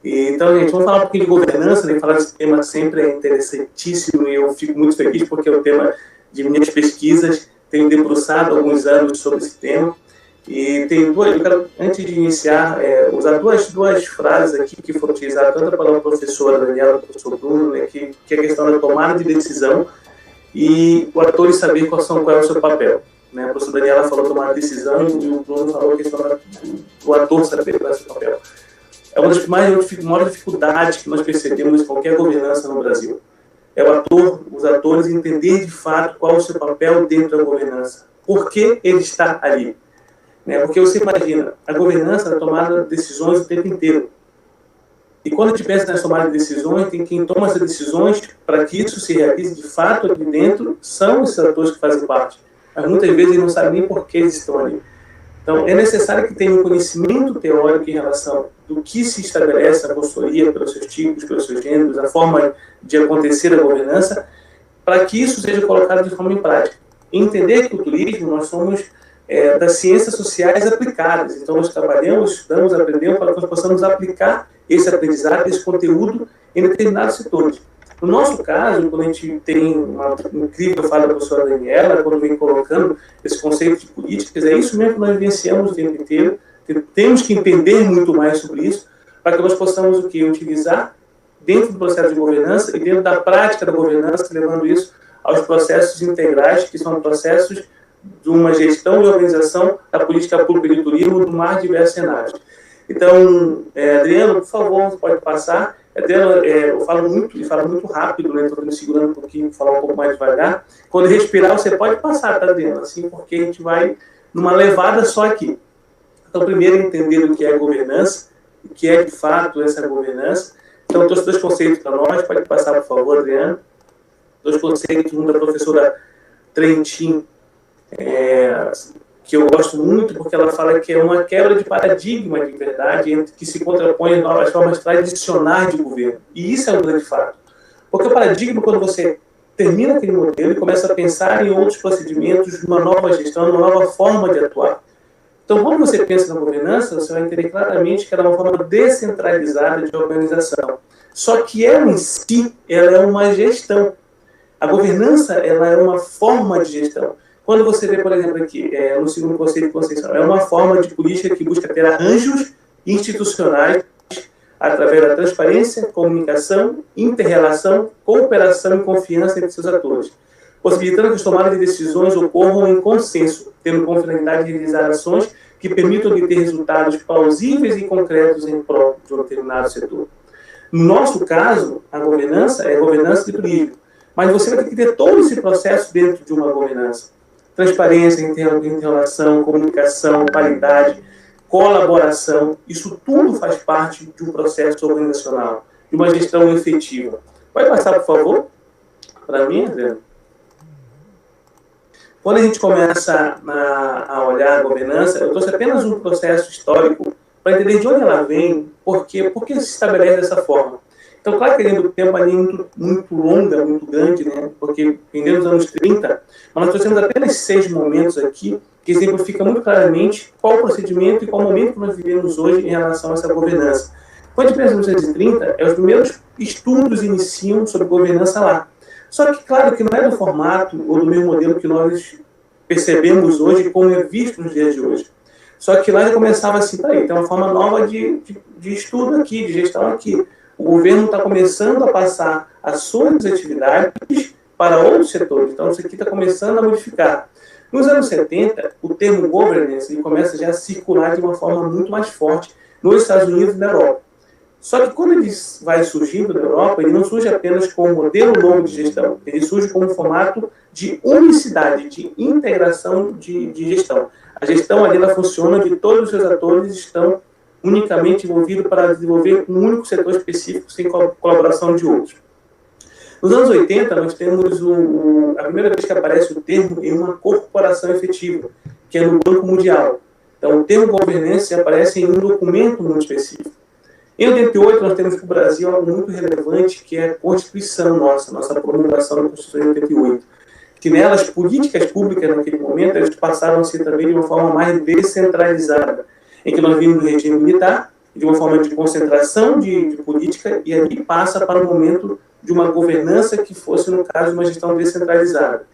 Então, gente, vamos falar um pouquinho de governança, né? Falar desse tema sempre é interessantíssimo, e eu fico muito feliz porque é o tema de minhas pesquisas, tenho debruçado há alguns anos sobre esse tema, e eu quero, antes de iniciar, usar duas frases aqui que foram utilizadas tanto pela professora Daniela quanto pelo professor Bruno, né, que é a questão da tomada de decisão e o ator saber qual é o seu papel. Né? A professora Daniela falou tomar decisão e o Bruno falou a questão do ator saber qual é o seu papel. É uma das maiores dificuldades que nós percebemos em qualquer governança no Brasil. É os atores entender de fato qual é o seu papel dentro da governança. Por que ele está ali? Porque você imagina, a governança é tomada de decisões o tempo inteiro. E quando a gente pensa nas tomadas de decisões, tem quem toma essas decisões para que isso se realize de fato aqui dentro, são esses atores que fazem parte. Mas muitas vezes eles não sabem nem por que eles estão ali. Então, é necessário que tenha um conhecimento teórico em relação do que se estabelece a consultoria, pelos seus tipos, pelos seus gêneros, a forma de acontecer a governança, para que isso seja colocado de forma em prática. E entender que o turismo, nós somos das ciências sociais aplicadas. Então, nós trabalhamos, estudamos, aprendemos para que nós possamos aplicar esse aprendizado, esse conteúdo em determinados setores. No nosso caso, quando a gente tem uma incrível fala da professora Daniela, quando vem colocando esse conceito de políticas, é isso mesmo que nós vivenciamos o tempo inteiro. Temos que entender muito mais sobre isso, para que nós possamos o quê? Utilizar dentro do processo de governança e dentro da prática da governança, levando isso aos processos integrais, que são processos de uma gestão e organização da política pública de turismo no mais diversos cenários. Então, Adriano, por favor, você pode passar. Adriano, eu falo muito rápido, né? Estou me segurando um pouquinho, falar um pouco mais devagar. Quando respirar, você pode passar, tá, Adriano? Assim, porque a gente vai numa levada só aqui. Então, primeiro, entender o que é governança, o que é, de fato, essa governança. Então, trouxe dois conceitos para nós. Pode passar, por favor, Adriano. Dois conceitos, um da professora Trentin, que eu gosto muito, porque ela fala que é uma quebra de paradigma de verdade, que se contrapõe a novas formas tradicionais de governo. E isso é um grande fato. Porque o paradigma, quando você termina aquele modelo e começa a pensar em outros procedimentos, uma nova gestão, uma nova forma de atuar. Então, quando você pensa na governança, você vai entender claramente que ela é uma forma descentralizada de organização. Só que ela em si, ela é uma gestão. A governança, ela é uma forma de gestão. Quando você vê, por exemplo, aqui, no segundo conceito de Conceição, é uma forma de política que busca ter arranjos institucionais através da transparência, comunicação, inter-relação, cooperação e confiança entre seus atores, possibilitando que as tomadas de decisões ocorram em consenso, tendo como finalidade de realizar ações que permitam obter resultados plausíveis e concretos em prol de um determinado setor. No nosso caso, a governança é a governança de turismo, mas você vai ter que ter todo esse processo dentro de uma governança. Transparência, interrelação, comunicação, qualidade, colaboração, isso tudo faz parte de um processo organizacional, de uma gestão efetiva. Pode passar, por favor, para mim, Adriano? Quando a gente começa a olhar a governança, eu trouxe apenas um processo histórico para entender de onde ela vem, por que se estabelece dessa forma. Então, claro que dentro do tempo ali muito longa, muito grande, né? Porque vem dos anos 30, mas nós trouxemos apenas 6 momentos aqui que exemplificam muito claramente qual o procedimento e qual o momento que nós vivemos hoje em relação a essa governança. Quando a gente pensa nos anos 30, os primeiros estudos iniciam sobre governança lá. Só que, claro, que não é do formato ou do mesmo modelo que nós percebemos hoje, como é visto nos dias de hoje. Só que lá já começava assim, tem uma forma nova de estudo aqui, de gestão aqui. O governo está começando a passar as suas atividades para outros setores. Então, isso aqui está começando a modificar. Nos anos 70, o termo governance ele começa já a circular de uma forma muito mais forte nos Estados Unidos e na Europa. Só que quando ele vai surgindo na Europa, ele não surge apenas como um modelo novo de gestão, ele surge como um formato de unicidade, de integração de gestão. A gestão ali ela funciona de todos os seus atores estão unicamente envolvidos para desenvolver um único setor específico sem colaboração de outros. Nos anos 80, nós temos a primeira vez que aparece o termo em uma corporação efetiva, que é no Banco Mundial. Então, o termo governança aparece em um documento muito específico. Em 88, nós temos para o Brasil algo muito relevante, que é a Constituição nossa promulgação da Constituição de 88. Que nelas, políticas públicas, naquele momento, elas passaram a ser também de uma forma mais descentralizada, em que nós vimos no regime militar, de uma forma de concentração de política, e ali passa para o momento de uma governança que fosse, no caso, uma gestão descentralizada.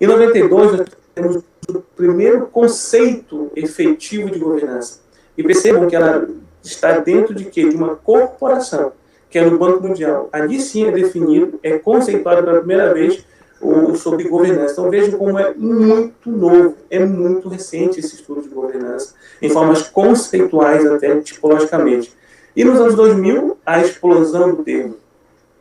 Em 92, nós temos o primeiro conceito efetivo de governança. E percebam que ela está dentro de quê? De uma corporação, que é no Banco Mundial. Ali sim é definido, é conceituado pela primeira vez sobre governança. Então vejam como é muito novo, é muito recente esse estudo de governança, em formas conceituais até tipologicamente. E nos anos 2000, a explosão do termo.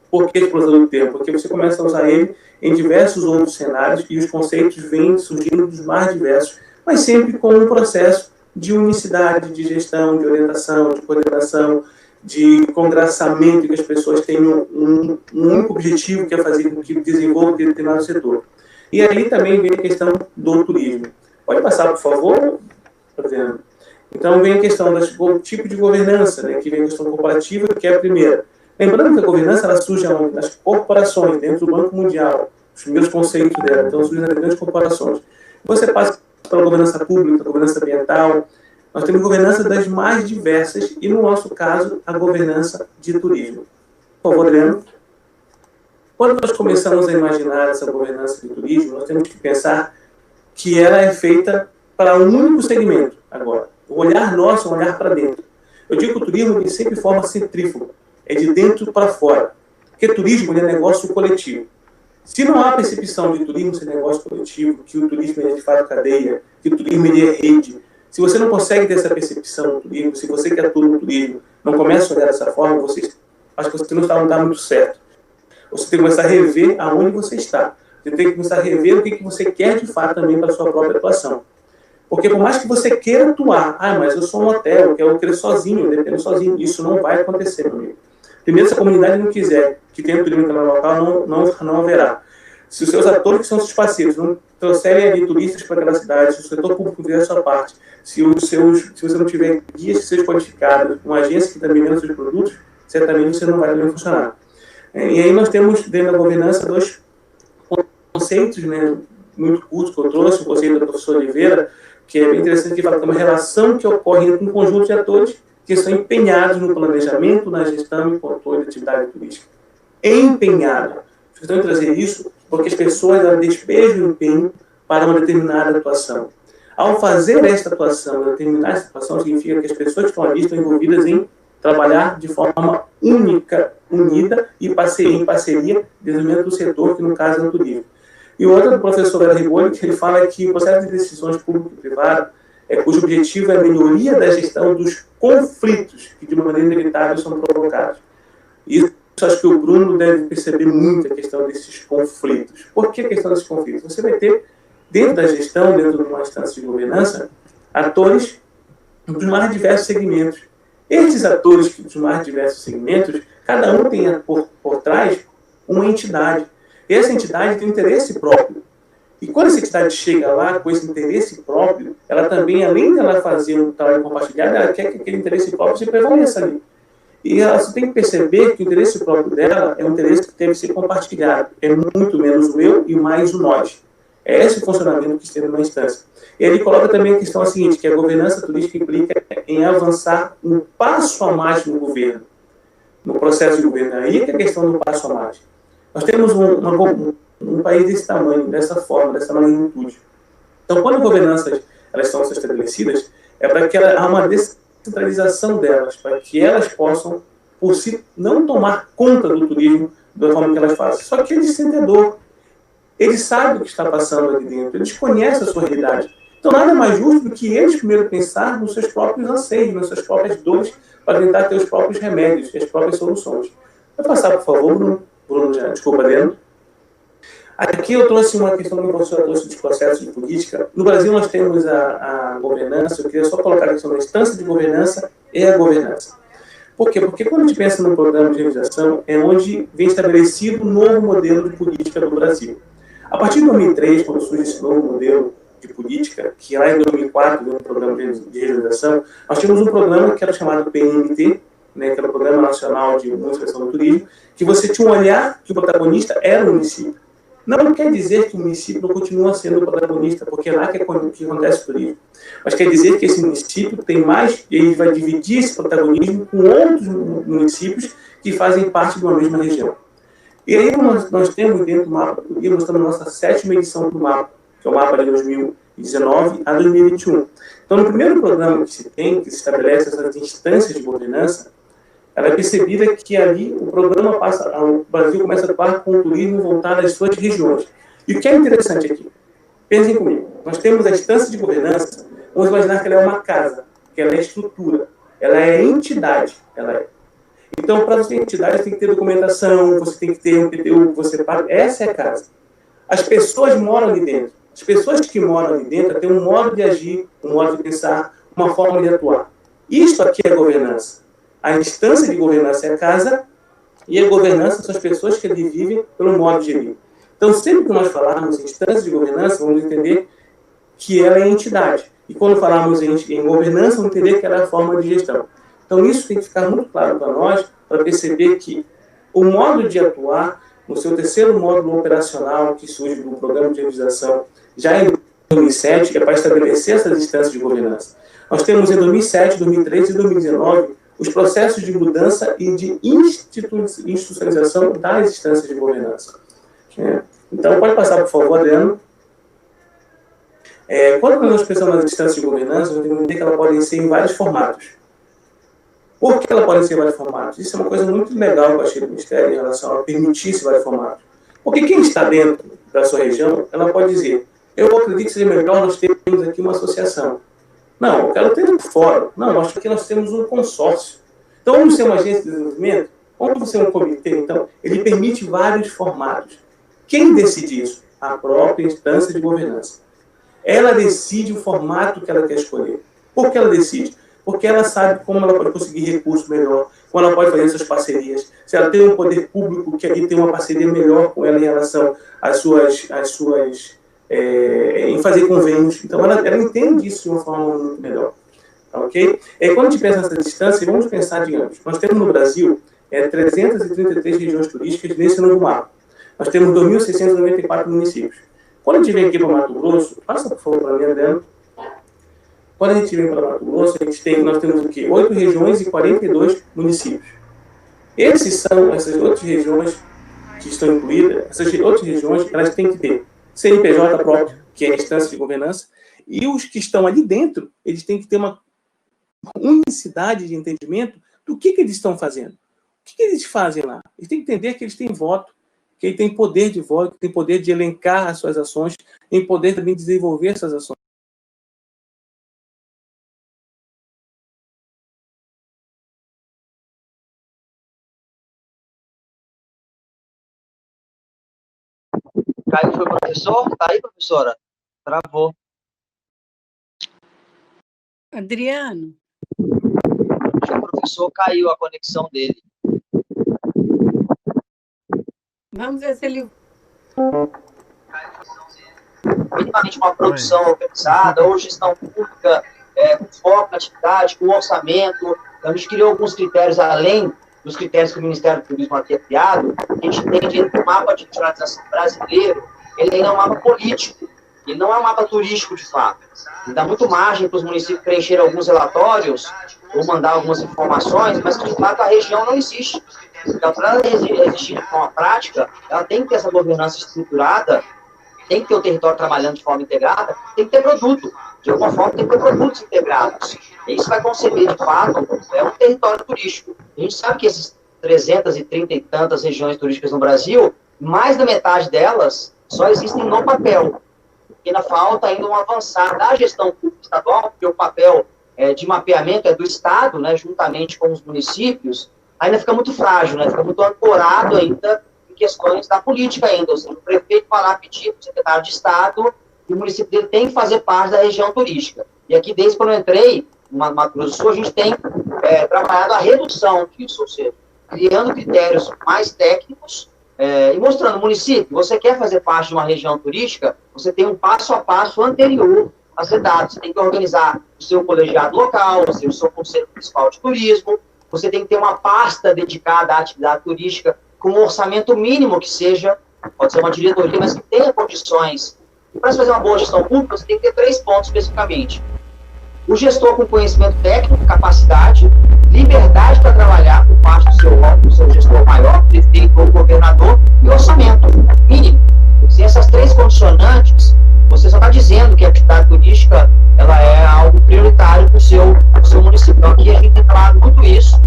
Por que a explosão do termo? Porque você começa a usar ele em diversos outros cenários e os conceitos vêm surgindo dos mais diversos, mas sempre com um processo de unicidade, de gestão, de orientação, de coordenação, de congraçamento, que as pessoas tenham um único objetivo, que é fazer com que desenvolva determinado setor. E aí também vem a questão do turismo. Pode passar, por favor? Então vem a questão do tipo de governança, né, que vem a questão corporativa, que é a primeira. Lembrando que a governança ela surge nas corporações, dentro do Banco Mundial, os primeiros conceitos dela, então surge nas grandes corporações. Você passa pela governança pública, governança ambiental. Nós temos governança das mais diversas e, no nosso caso, a governança de turismo. Por favor, Adriano. Quando nós começamos a imaginar essa governança de turismo, nós temos que pensar que ela é feita para um único segmento agora. O olhar nosso é um olhar para dentro. Eu digo que o turismo ele sempre forma centrífuga, é de dentro para fora. Porque turismo é negócio coletivo. Se não há percepção de turismo ser negócio coletivo, que o turismo é de fato cadeia, que o turismo é rede, se você não consegue ter essa percepção do turismo, se você que atua no turismo não começa a olhar dessa forma, acho que você não está muito certo. Você tem que começar a rever aonde você está. Você tem que começar a rever o que você quer de fato também para a sua própria atuação. Porque por mais que você queira atuar, mas eu sou um hotel, eu quero querer sozinho, eu dependo sozinho, isso não vai acontecer, meu amigo. Primeiro, se a comunidade não quiser que tenha turismo no local, não haverá. Se os seus atores, que são seus parceiros, não trouxerem ali turistas para aquela cidade, se o setor público fizer a sua parte, se você não tiver guias que sejam qualificados, uma agência que também venda seus produtos, certamente você não vai também funcionar. E aí nós temos, dentro da governança, dois conceitos, né, muito curtos que eu trouxe, o conceito da professora Oliveira, que é bem interessante, que fala que é uma relação que ocorre entre um conjunto de atores que são empenhados no planejamento, na gestão e controle da atividade turística. Empenhado. Precisamos trazer isso porque as pessoas despejam o empenho para uma determinada atuação. Ao fazer esta atuação, determinar essa atuação, significa que as pessoas que estão ali estão envolvidas em trabalhar de forma única, unida e em parceria, desenvolvimento do setor, que no caso é o turismo. E outra do professor Vera Rigoli, que ele fala que o processo de decisões público e privado, cujo objetivo é a melhoria da gestão dos conflitos que de uma maneira inevitável são provocados. Isso acho que o Bruno deve perceber muito a questão desses conflitos. Por que a questão desses conflitos? Você vai ter, dentro da gestão, dentro de uma instância de governança, atores dos mais diversos segmentos. Esses atores dos mais diversos segmentos, cada um tem por trás uma entidade. Essa entidade tem interesse próprio. E quando essa entidade chega lá com esse interesse próprio, ela também, além de ela fazer um trabalho compartilhado, ela quer que aquele interesse próprio se prevaleça ali. E você tem que perceber que o interesse próprio dela é um interesse que deve ser compartilhado. É muito menos o eu e mais o nós. É esse o funcionamento que se tem numa instância. E ele coloca também a questão seguinte, que a governança turística implica em avançar um passo a mais no governo, no processo de governo. Aí que é a questão do passo a mais. Nós temos um país desse tamanho, dessa forma, dessa magnitude. Então, quando as governanças elas estão estabelecidas, é para que há uma descentralização delas, para que elas possam, por si, não tomar conta do turismo da forma que elas fazem. Só que eles sentem a dor. Eles sabem o que está passando ali dentro, eles conhecem a sua realidade. Então, nada mais justo do que eles primeiro pensar nos seus próprios anseios, nas suas próprias dores, para tentar ter os próprios remédios, as próprias soluções. Vai passar, por favor, Bruno, desculpa, Adriano. Aqui eu trouxe uma questão que o professor trouxe dos processos de política. No Brasil nós temos a governança, eu queria só colocar a questão da instância de governança e a governança. Por quê? Porque quando a gente pensa no programa de realização, é onde vem estabelecido um novo modelo de política do Brasil. A partir de 2003, quando surge esse novo modelo de política, que lá em 2004, no programa de realização, nós tínhamos um programa que era chamado PNT, né, que era o Programa Nacional de Municipalização do Turismo, que você tinha um olhar que o protagonista era o município. Não quer dizer que o município não continua sendo o protagonista, porque é lá que acontece o turismo. Mas quer dizer que esse município tem mais, ele vai dividir esse protagonismo com outros municípios que fazem parte de uma mesma região. E aí nós temos dentro do mapa, e nós estamos na nossa 7ª edição do mapa, que é o mapa de 2019 a 2021. Então, no primeiro programa que se tem, que se estabelece essas instâncias de governança, ela é percebida que ali o programa passa, o Brasil começa a atuar com o turismo voltado às suas regiões. E o que é interessante aqui, pensem comigo, nós temos a instância de governança, vamos imaginar que ela é uma casa, que ela é estrutura, ela é entidade, ela é. Então, para você ter entidade, você tem que ter documentação, você tem que ter um PTU, você paga, essa é a casa. As pessoas moram ali dentro. As pessoas que moram ali dentro têm um modo de agir, um modo de pensar, uma forma de atuar. Isto aqui é governança. A instância de governança é a casa e a governança são as pessoas que ali vivem pelo modo de gerir. Então, sempre que nós falarmos em instância de governança, vamos entender que ela é entidade. E quando falarmos em governança, vamos entender que ela é a forma de gestão. Então, isso tem que ficar muito claro para nós, para perceber que o modo de atuar, no seu terceiro módulo operacional, que surge do programa de realização, já em 2007, é para estabelecer essas instâncias de governança. Nós temos em 2007, 2013 e 2019 os processos de mudança e de institucionalização das instâncias de governança. Então, pode passar, por favor, Adriano. Quando nós pensamos nas instâncias de governança, nós temos que entender que elas podem ser em vários formatos. Por que elas podem ser em vários formatos? Isso é uma coisa muito legal que eu achei do Ministério em relação a permitir esses vários formatos. Porque quem está dentro da sua região, ela pode dizer, eu acredito que seja melhor nós termos aqui uma associação. Não, eu quero ter um fórum. Não, eu acho que nós temos um consórcio. Então, vamos ser uma agência de desenvolvimento? Vamos ser um comitê? Então, ele permite vários formatos. Quem decide isso? A própria instância de governança. Ela decide o formato que ela quer escolher. Por que ela decide? Porque ela sabe como ela pode conseguir recursos melhor, como ela pode fazer suas parcerias. Se ela tem um poder público que aqui tem uma parceria melhor com ela em relação às suas em fazer convênios. Então, ela entende isso de uma forma muito melhor. Ok? Quando a gente pensa nessa distância, vamos pensar, digamos, nós temos no Brasil 333 regiões turísticas nesse novo mapa. Nós temos 2.694 municípios. Quando a gente vem aqui para Mato Grosso, passa, por favor, para mim, Adriano. Quando a gente vem para Mato Grosso, nós temos o quê? 8 regiões e 42 municípios. Essas outras regiões que estão incluídas, essas outras regiões, elas têm que ter CNPJ próprio, que é a instância de governança, e os que estão ali dentro, eles têm que ter uma unicidade de entendimento do que eles estão fazendo. O que eles fazem lá? Eles têm que entender que eles têm voto, que eles têm poder de voto, que têm poder de elencar as suas ações, têm poder também de desenvolver essas ações. Caiu, foi o professor? Tá aí, professora? Travou. Adriano. Acho que o professor caiu a conexão dele. Vamos ver se ele... Minimamente uma produção organizada, ou gestão pública, com foco na atividade, com orçamento. Então, a gente criou alguns critérios além dos critérios que o Ministério do Turismo havia criado. A gente entende que o mapa de internacionalização brasileiro, ele ainda é um mapa político, ele não é um mapa turístico de fato. Ele dá muito margem para os municípios preencherem alguns relatórios ou mandar algumas informações, mas que de fato a região não existe. Então, para ela existir de forma prática, ela tem que ter essa governança estruturada, tem que ter o território trabalhando de forma integrada, tem que ter produto. De alguma forma, tem que ter produtos integrados. E isso vai conceber, de fato, um território turístico. A gente sabe que esses 330 e tantas regiões turísticas no Brasil, mais da metade delas só existem no papel. E ainda falta ainda um avançar da gestão pública estadual, porque o papel de mapeamento é do Estado, né, juntamente com os municípios, ainda fica muito frágil, né, fica muito ancorado ainda em questões da política ainda. Ou seja, o prefeito vai lá pedir para o secretário de Estado e o município dele tem que fazer parte da região turística. E aqui, desde quando eu entrei no Mato Grosso do Sul, a gente tem trabalhado a redução disso, ou seja, criando critérios mais técnicos e mostrando, município, você quer fazer parte de uma região turística, você tem um passo a passo anterior a ser dado. Você tem que organizar o seu colegiado local, ou seja, o seu conselho municipal de turismo, você tem que ter uma pasta dedicada à atividade turística com um orçamento mínimo que seja, pode ser uma diretoria, mas que tenha condições. E para fazer uma boa gestão pública, você tem que ter 3 pontos especificamente. O gestor com conhecimento técnico, capacidade, liberdade para trabalhar por parte do seu gestor maior, prefeito ou governador, e orçamento mínimo. Se essas 3 condicionantes, você só está dizendo que a atividade turística ela é algo prioritário para o seu município. Então aqui a gente tem falado muito isso.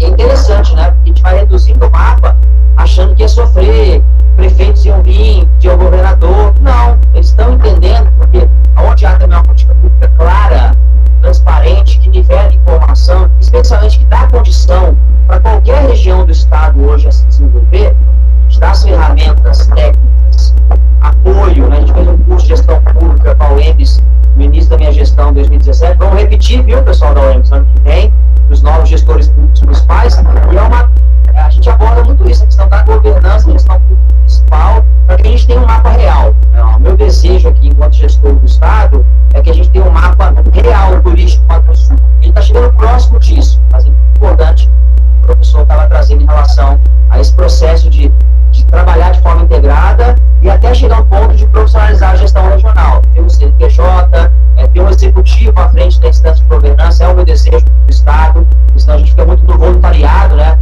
É interessante, né? Porque a gente vai reduzindo o mapa, achando que ia sofrer, prefeitos iam vir, tinha o governador. Não, eles estão entendendo, porque onde há também uma política pública clara, transparente, que nivela informação, especialmente que dá condição para qualquer região do estado hoje a se desenvolver, a gente dá as ferramentas técnicas, apoio, né? A gente fez um curso de gestão pública com a UEMS no início da minha gestão em 2017, vamos repetir, viu, pessoal da UEMS, ano que vem, os novos gestores públicos municipais, e a gente aborda muito isso, a questão da governança, gestão pública municipal, para que a gente tenha um mapa real. O meu desejo aqui, enquanto gestor do Estado, é que a gente tenha um mapa real turístico do Mato Grosso do Sul. A gente está chegando próximo disso, mas é muito importante, o professor estava trazendo em relação a esse processo de trabalhar de forma integrada e até chegar a um ponto de profissionalizar a gestão regional. Ter um CNPJ, ter um executivo à frente da instância de governança, é o meu desejo do Estado, senão a gente fica muito no voluntariado, né,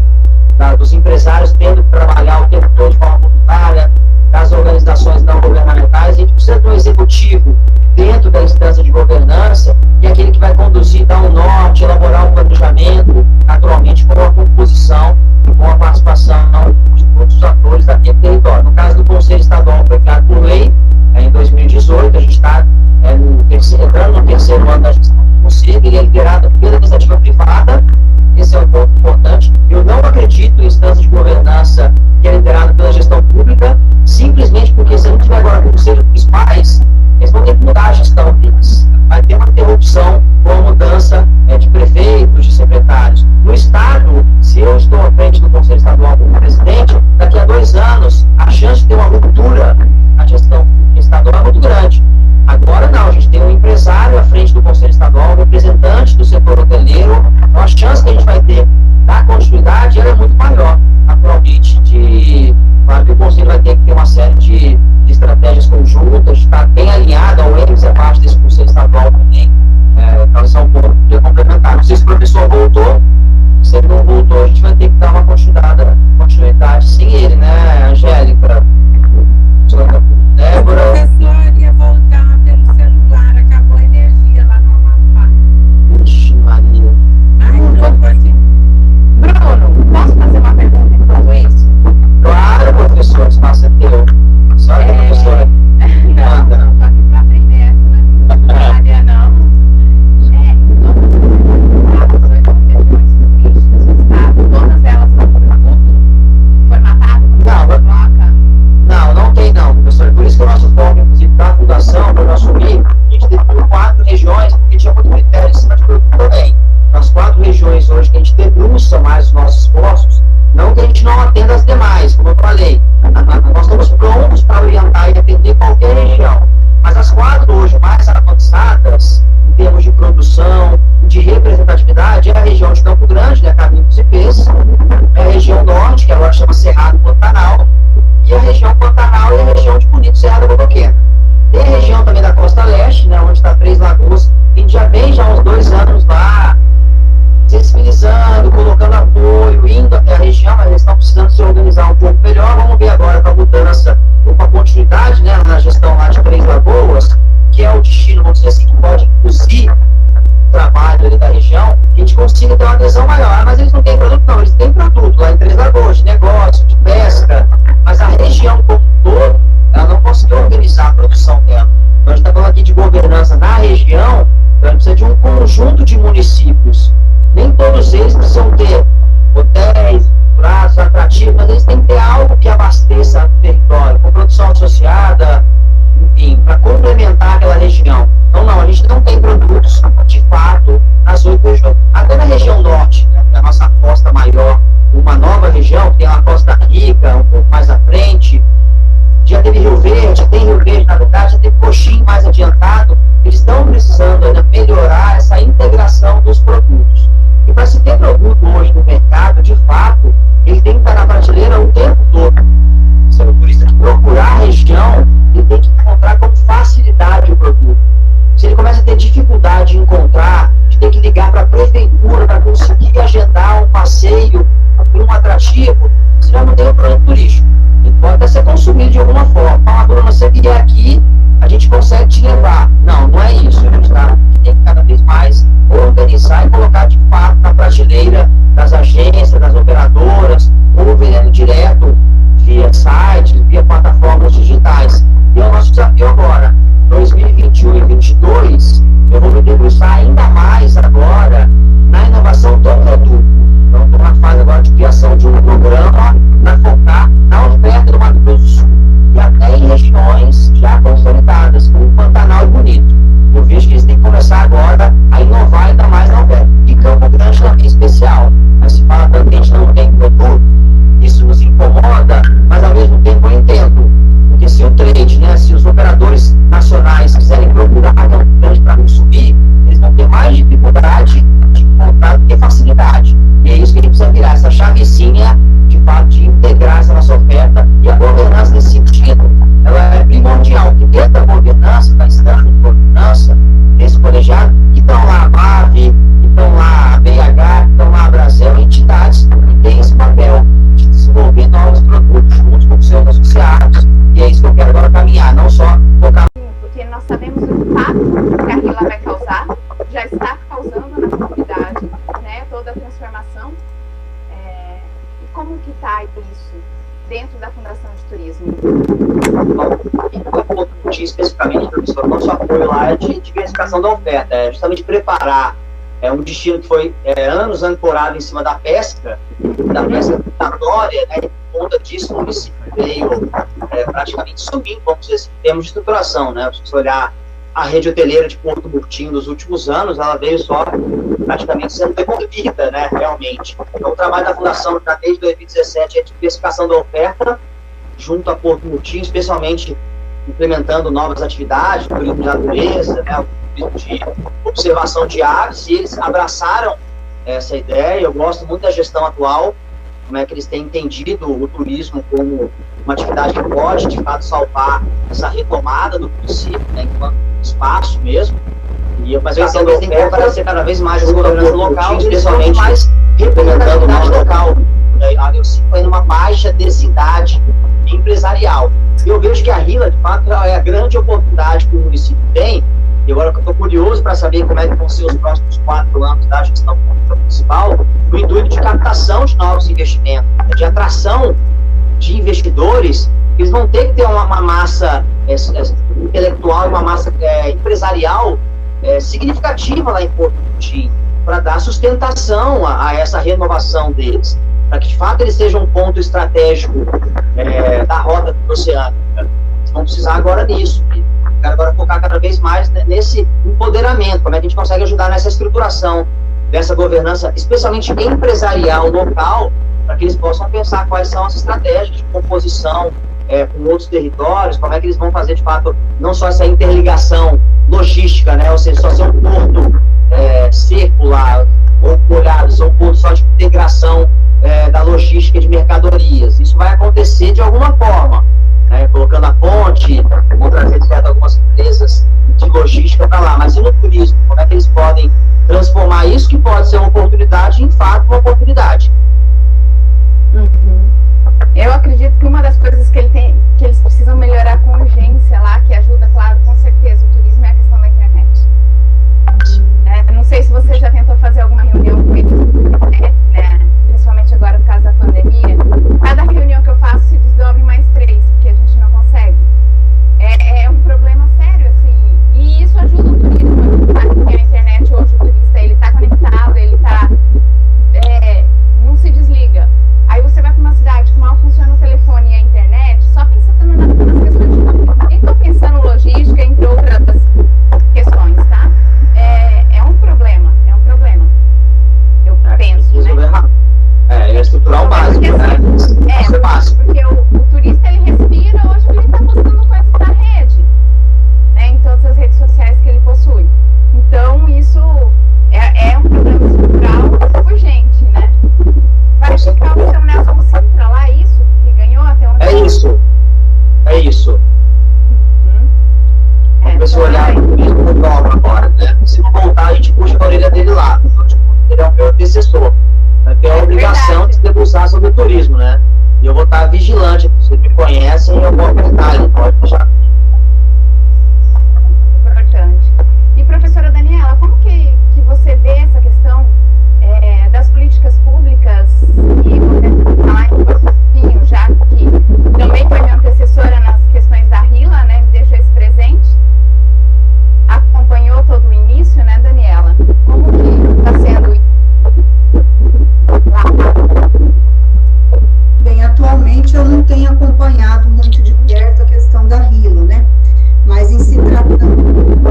dos empresários tendo que trabalhar o tempo todo de forma voluntária, das organizações não governamentais. A gente precisa de um executivo dentro da instância de governança, que é aquele que vai conduzir, dar um norte, elaborar um planejamento, naturalmente com a composição e com a participação de todos os atores daquele território. No caso do Conselho Estadual, foi criado por lei, em 2018, a gente está entrando no 3º ano da gestão do Conselho, ele é liderado pela iniciativa privada. Esse é um ponto importante. Eu não acredito em instância de governança que é liderada pela gestão pública, simplesmente porque se a gente tiver agora conselhos municipais, eles vão ter que mudar a gestão deles. Vai ter uma interrupção com a mudança de prefeitos, de secretários. No Estado, se eu estou à frente do Conselho Estadual como presidente, daqui a 2 anos, a chance de ter uma ruptura na gestão estadual é muito grande. Agora não, a gente tem um empresário à frente do Conselho Estadual, um representante do setor hoteleiro, então a chance que a gente vai ter da continuidade ela é muito maior, naturalmente, claro que o Conselho vai ter que ter uma série de estratégias conjuntas, está bem alinhado, a UEMS é parte desse Conselho Estadual também, então isso é um ponto que é complementar. Não sei se o professor voltou, se ele não voltou, a gente vai ter que dar uma continuidade sem ele, né, Angélica? Débora? O professor ia voltar pelo celular, acabou a energia lá no Amapá. Vixe, Maria. Bruno, posso fazer uma pergunta enquanto isso? Claro, professor, o espaço é teu. Só que a professora manda. Não, tô aqui pra aprender essa, né? Não sabia, não. As 8 regiões turísticas do estado, todas elas são formatadas? Não tem não, professor. Por isso que o nosso foco, inclusive, da fundação, para nós assumir, a gente definiu 4 regiões, porque tinha muito critério em cima de produto também. Nas 4 regiões hoje que a gente debruça mais os nossos esforços, não que a gente não atenda as demais, como eu falei. Nós estamos prontos para orientar e atender qualquer região. Mas as 4 hoje mais avançadas, em termos de produção, de representatividade, é a região de Campo Grande, né, Caminho dos Ipês, é a região norte, que agora chama Cerrado Pantanal, e a região Pantanal e a região de Bonito Serra da Bodoquena. Tem a região também da Costa Leste, né, onde está 3 Lagoas, que a gente já vem já há uns 2 anos lá, sensibilizando, colocando apoio, indo até a região, mas eles estão precisando se organizar um pouco melhor. Vamos ver agora com a mudança, ou com a continuidade, né, na gestão lá de 3 Lagoas, que é o destino, vamos dizer assim, que pode induzir o trabalho ali da região, que a gente consiga ter uma adesão maior. Mas eles não têm produto, não, eles têm produto lá em 3 Lagoas, de negócio, de pesca, mas a região como um todo, ela não conseguiu organizar a produção dela. Então a gente está falando aqui de governança na região, então a gente precisa de um conjunto de municípios. Nem todos eles precisam ter hotéis, praças atrativos, mas eles têm que ter algo que abasteça o território, com produção associada, enfim, para complementar aquela região. Então, não, a gente não tem produtos, de fato, nas 8 regiões. Até na região norte, ter dificuldade em encontrar, de ter que ligar para a prefeitura para conseguir agendar um passeio por um atrativo, você já não tem um produto turístico. Ele pode até ser consumido de alguma forma. Ah, Bruno, você vier aqui, a gente consegue te levar. Não, não é isso. A gente tem que cada vez mais organizar e colocar de fato na prateleira das agências, das operadoras, ou vendendo direto via sites, via plataformas digitais. E é o nosso desafio agora. 2021 e 2022, eu vou me debruçar ainda mais agora na inovação do produto. Então, estou na fase agora de criação de um programa para focar na oferta do Mato Grosso do Sul e até em regiões já consolidadas, como Pantanal e Bonito. Eu vejo que eles têm que começar agora a inovar ainda mais na oferta. E Campo Grande também é especial, mas se fala tanto que a gente não tem produto, isso nos incomoda, mas ao mesmo tempo eu entendo. Porque se o trade, né, se os operadores nacionais quiserem procurar Campo Grande para consumir, eles vão ter mais dificuldade de encontrar do que facilidade. E é isso que a gente precisa virar, essa chavezinha, de fato, de integrar essa nossa oferta. E a governança nesse sentido, ela é primordial, porque dentro da governança, da instância de governança, desse colegiado, que estão lá a MAVE, que estão lá a BH, que estão lá a Brasil, entidades que têm esse papel de desenvolver novos produtos junto com os seus associados. E é isso que eu quero agora caminhar, não só focar. Porque nós sabemos o impacto que a RILA vai causar, já está causando na comunidade, né, toda a transformação. E como que está isso dentro da Fundação de Turismo? Bom, especificamente, professor, nosso apoio lá é de diversificação da oferta, é justamente preparar um destino que foi anos ancorado em cima da pesca predatória, né, e por conta disso o município veio praticamente sumindo, vamos dizer assim, em termos de estruturação, né? Se você olhar a rede hoteleira de Porto Murtinho nos últimos anos, ela veio só praticamente sendo devolvida, né, realmente. Então, o trabalho da Fundação, já desde 2017, é de diversificação da oferta, junto a Porto Murtinho, especialmente implementando novas atividades, turismo de natureza, né, o turismo de observação de aves, e eles abraçaram essa ideia. Eu gosto muito da gestão atual, como é que eles têm entendido o turismo como uma atividade que pode, de fato, salvar essa retomada do município, né, enquanto espaço mesmo. Mas eu entendo que tem que aparecer cada vez mais as governanças local, especialmente mais representando a cidade local. Eu sinto ainda uma baixa densidade empresarial. Eu vejo que a RILA, de fato, é a grande oportunidade que o município tem. E agora que eu estou curioso para saber como é que vão ser os próximos 4 anos da gestão pública municipal, no intuito de captação de novos investimentos, de atração de investidores, eles vão ter que ter uma massa intelectual e uma massa empresarial significativa lá em Porto Murtinho, para dar sustentação a essa renovação deles, para que de fato eles sejam um ponto estratégico da rota oceânica. Eles vão precisar agora nisso. Quero agora focar cada vez mais nesse empoderamento, como é que a gente consegue ajudar nessa estruturação dessa governança, especialmente empresarial local, para que eles possam pensar quais são as estratégias de composição com outros territórios, como é que eles vão fazer de fato, não só essa interligação logística, né, ou seja, só ser um porto circular ou colhado, ser um porto só de integração da logística de mercadorias. Isso vai acontecer de alguma forma, né, colocando a ponte, vão trazer de certo algumas empresas de logística para lá, mas e no turismo, como é que eles podem transformar isso que pode ser uma oportunidade em fato uma oportunidade? Eu acredito que uma das coisas que eles precisam melhorar com urgência lá, que ajuda, claro, com certeza, o turismo, é a questão da internet. Não sei se você já tentou fazer alguma reunião com eles, né, principalmente agora por causa da pandemia. Cada reunião que eu faço se desdobra em mais 3, porque a gente não consegue. É um problema sério, assim, e isso ajuda o turismo, porque a internet hoje, o turista, ele está conectado, ele está... não se desliga. Aí você vai para uma cidade que mal funciona o telefone e a internet, só antecessor. Vai ter a obrigação de debruçar sobre o turismo, né? E eu vou estar vigilante, vocês me conhecem, eu vou apertar, não pode deixar. Importante. E, professora Daniela, como que você vê essa questão das políticas públicas, e vou falar um pouquinho, já que também foi minha antecessora nas questões da RILA, né, me deixou esse presente, acompanhou todo o início, né, Daniela? Como que está sendo lá? Bem, atualmente eu não tenho acompanhado muito de perto a questão da RILA, né? Mas em se tratando do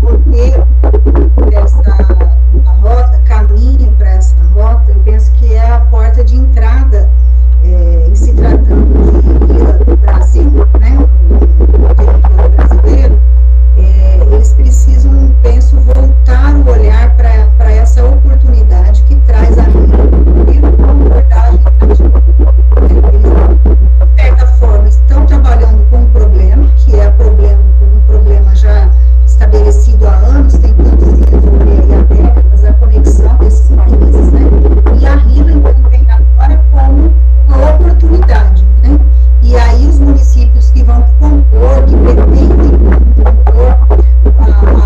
roteiro da rota, caminho para essa rota, eu penso que é a porta de entrada, em se tratando de RILA do Brasil, né? O território brasileiro, eles precisam, penso, voltar o olhar para essa oportunidade que traz a RILA como abordagem ativa. Eles, de certa forma, estão trabalhando com um problema, que é um problema já estabelecido há anos, tentando se resolver há décadas, a conexão desses países, né? E a RILA, então, vem agora como uma oportunidade, né? E aí os municípios que vão compor, que pretendem compor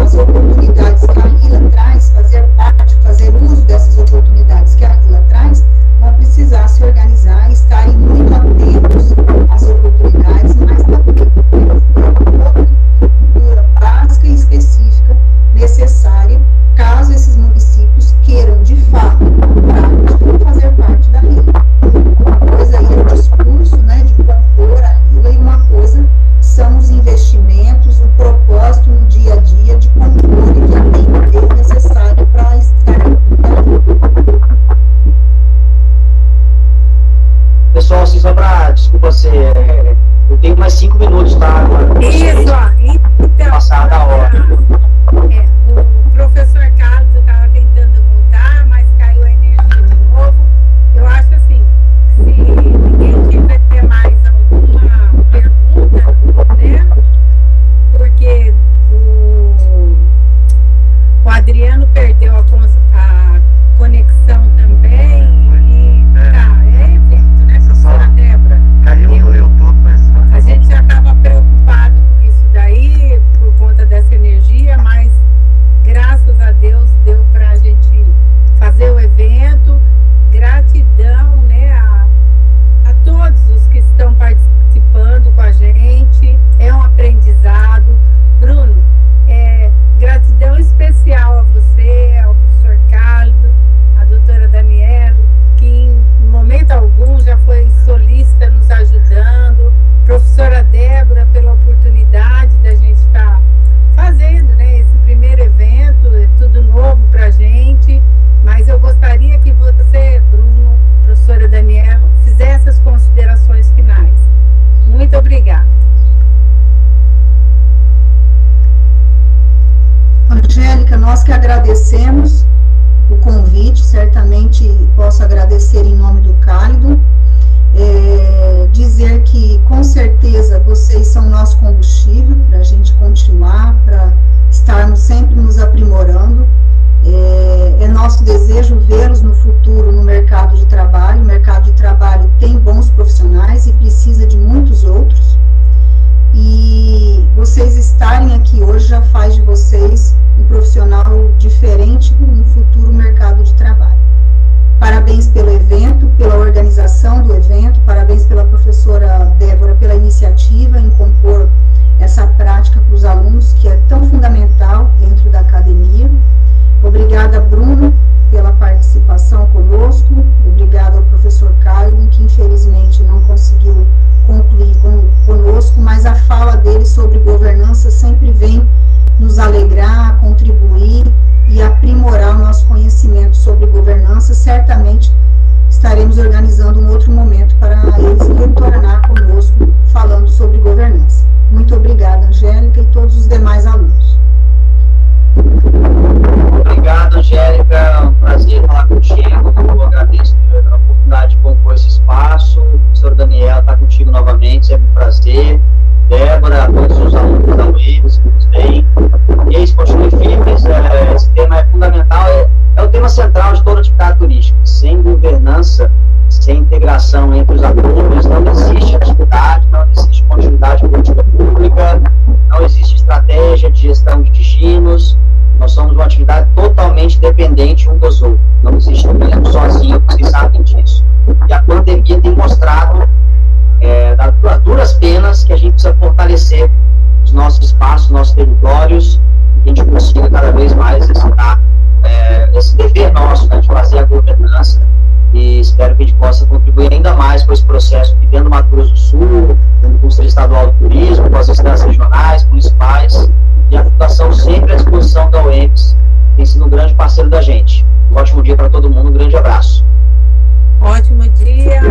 as oportunidades que a RILA traz, fazer parte, fazer uso dessas oportunidades que a RILA traz, vão precisar se organizar e estarem muito atentos às oportunidades, mas também básica e específica necessária, caso esses municípios queiram, de fato, fazer parte da RILA. Uma coisa aí é o discurso, né, de compor a RILA, e uma coisa são os investimentos, o propósito no dia a dia de compor e de atender o necessário para estar na RILA. Pessoal, assim, só para, desculpa ser, eu tenho mais 5 minutos, tá? Isso, ó, então, passar da hora. O professor Carlos estava tentando voltar, mas caiu a energia de novo. Eu acho assim, se ninguém tiver mais alguma pergunta, né? Porque o Adriano perdeu a conexão também. Evento, né, professora Débora? Caiu no YouTube, mas... A gente já estava preocupado com isso daí, por conta dessa energia, mas graças a Deus deu para a gente fazer o evento. Gratidão, né, a todos os que estão participando com a gente. É um aprendizado. Bruno, gratidão especial a você, ao professor Carlos, à doutora Daniela, que em momento algum já foi solícita nos ajudando, professora Débora, pela oportunidade da gente estar fazendo, né, esse primeiro evento, é tudo novo para a gente, mas eu gostaria que você, Bruno, professora Daniela, fizesse as considerações finais. Muito obrigada. Angélica, nós que agradecemos o convite, certamente posso agradecer em nome do Cálido, dizer que com certeza vocês são nosso combustível para a gente continuar, para estarmos sempre nos aprimorando. É nosso desejo vê-los no futuro no mercado de trabalho. O mercado de trabalho tem bons profissionais e precisa de muitos outros. E vocês estarem aqui hoje já faz de vocês um profissional diferente no futuro mercado de trabalho. Parabéns pelo evento, pela organização do evento, parabéns pela professora Débora pela iniciativa em compor essa prática para os alunos, que é tão fundamental dentro da academia. Obrigada, Bruno, pela participação conosco, obrigada ao professor Caio, que infelizmente não conseguiu concluir conosco, mas a fala dele sobre governança sempre vem nos alegrar, contribuir e aprimorar o nosso conhecimento sobre governança. Certamente estaremos organizando um outro momento para eles retornar conosco falando sobre governança. Muito obrigada, Angélica, e todos os demais alunos. Obrigado, Angélica, é um prazer falar contigo, eu agradeço a oportunidade de compor esse espaço. O professor Daniel está contigo novamente, é um prazer. Débora, todos os alunos da UEMS, que nos veem. E eles continuem firmes, esse tema é fundamental, é o tema central existe estratégia de gestão de destinos, nós somos uma atividade totalmente dependente um dos outros, não existe ninguém sozinho, vocês sabem disso. E a pandemia tem mostrado, a duras penas, que a gente precisa fortalecer os nossos espaços, nossos territórios, e que a gente consiga cada vez mais exercitar esse dever nosso, né, de fazer a governança, e espero que a gente possa contribuir ainda mais com esse processo que dentro do Mato Grosso do Sul, com o Conselho Estadual do Turismo, com as instâncias regionais, municipais, e a Fundação sempre à disposição da UEMS, tem sido um grande parceiro da gente. Um ótimo dia para todo mundo, um grande abraço. Ótimo dia,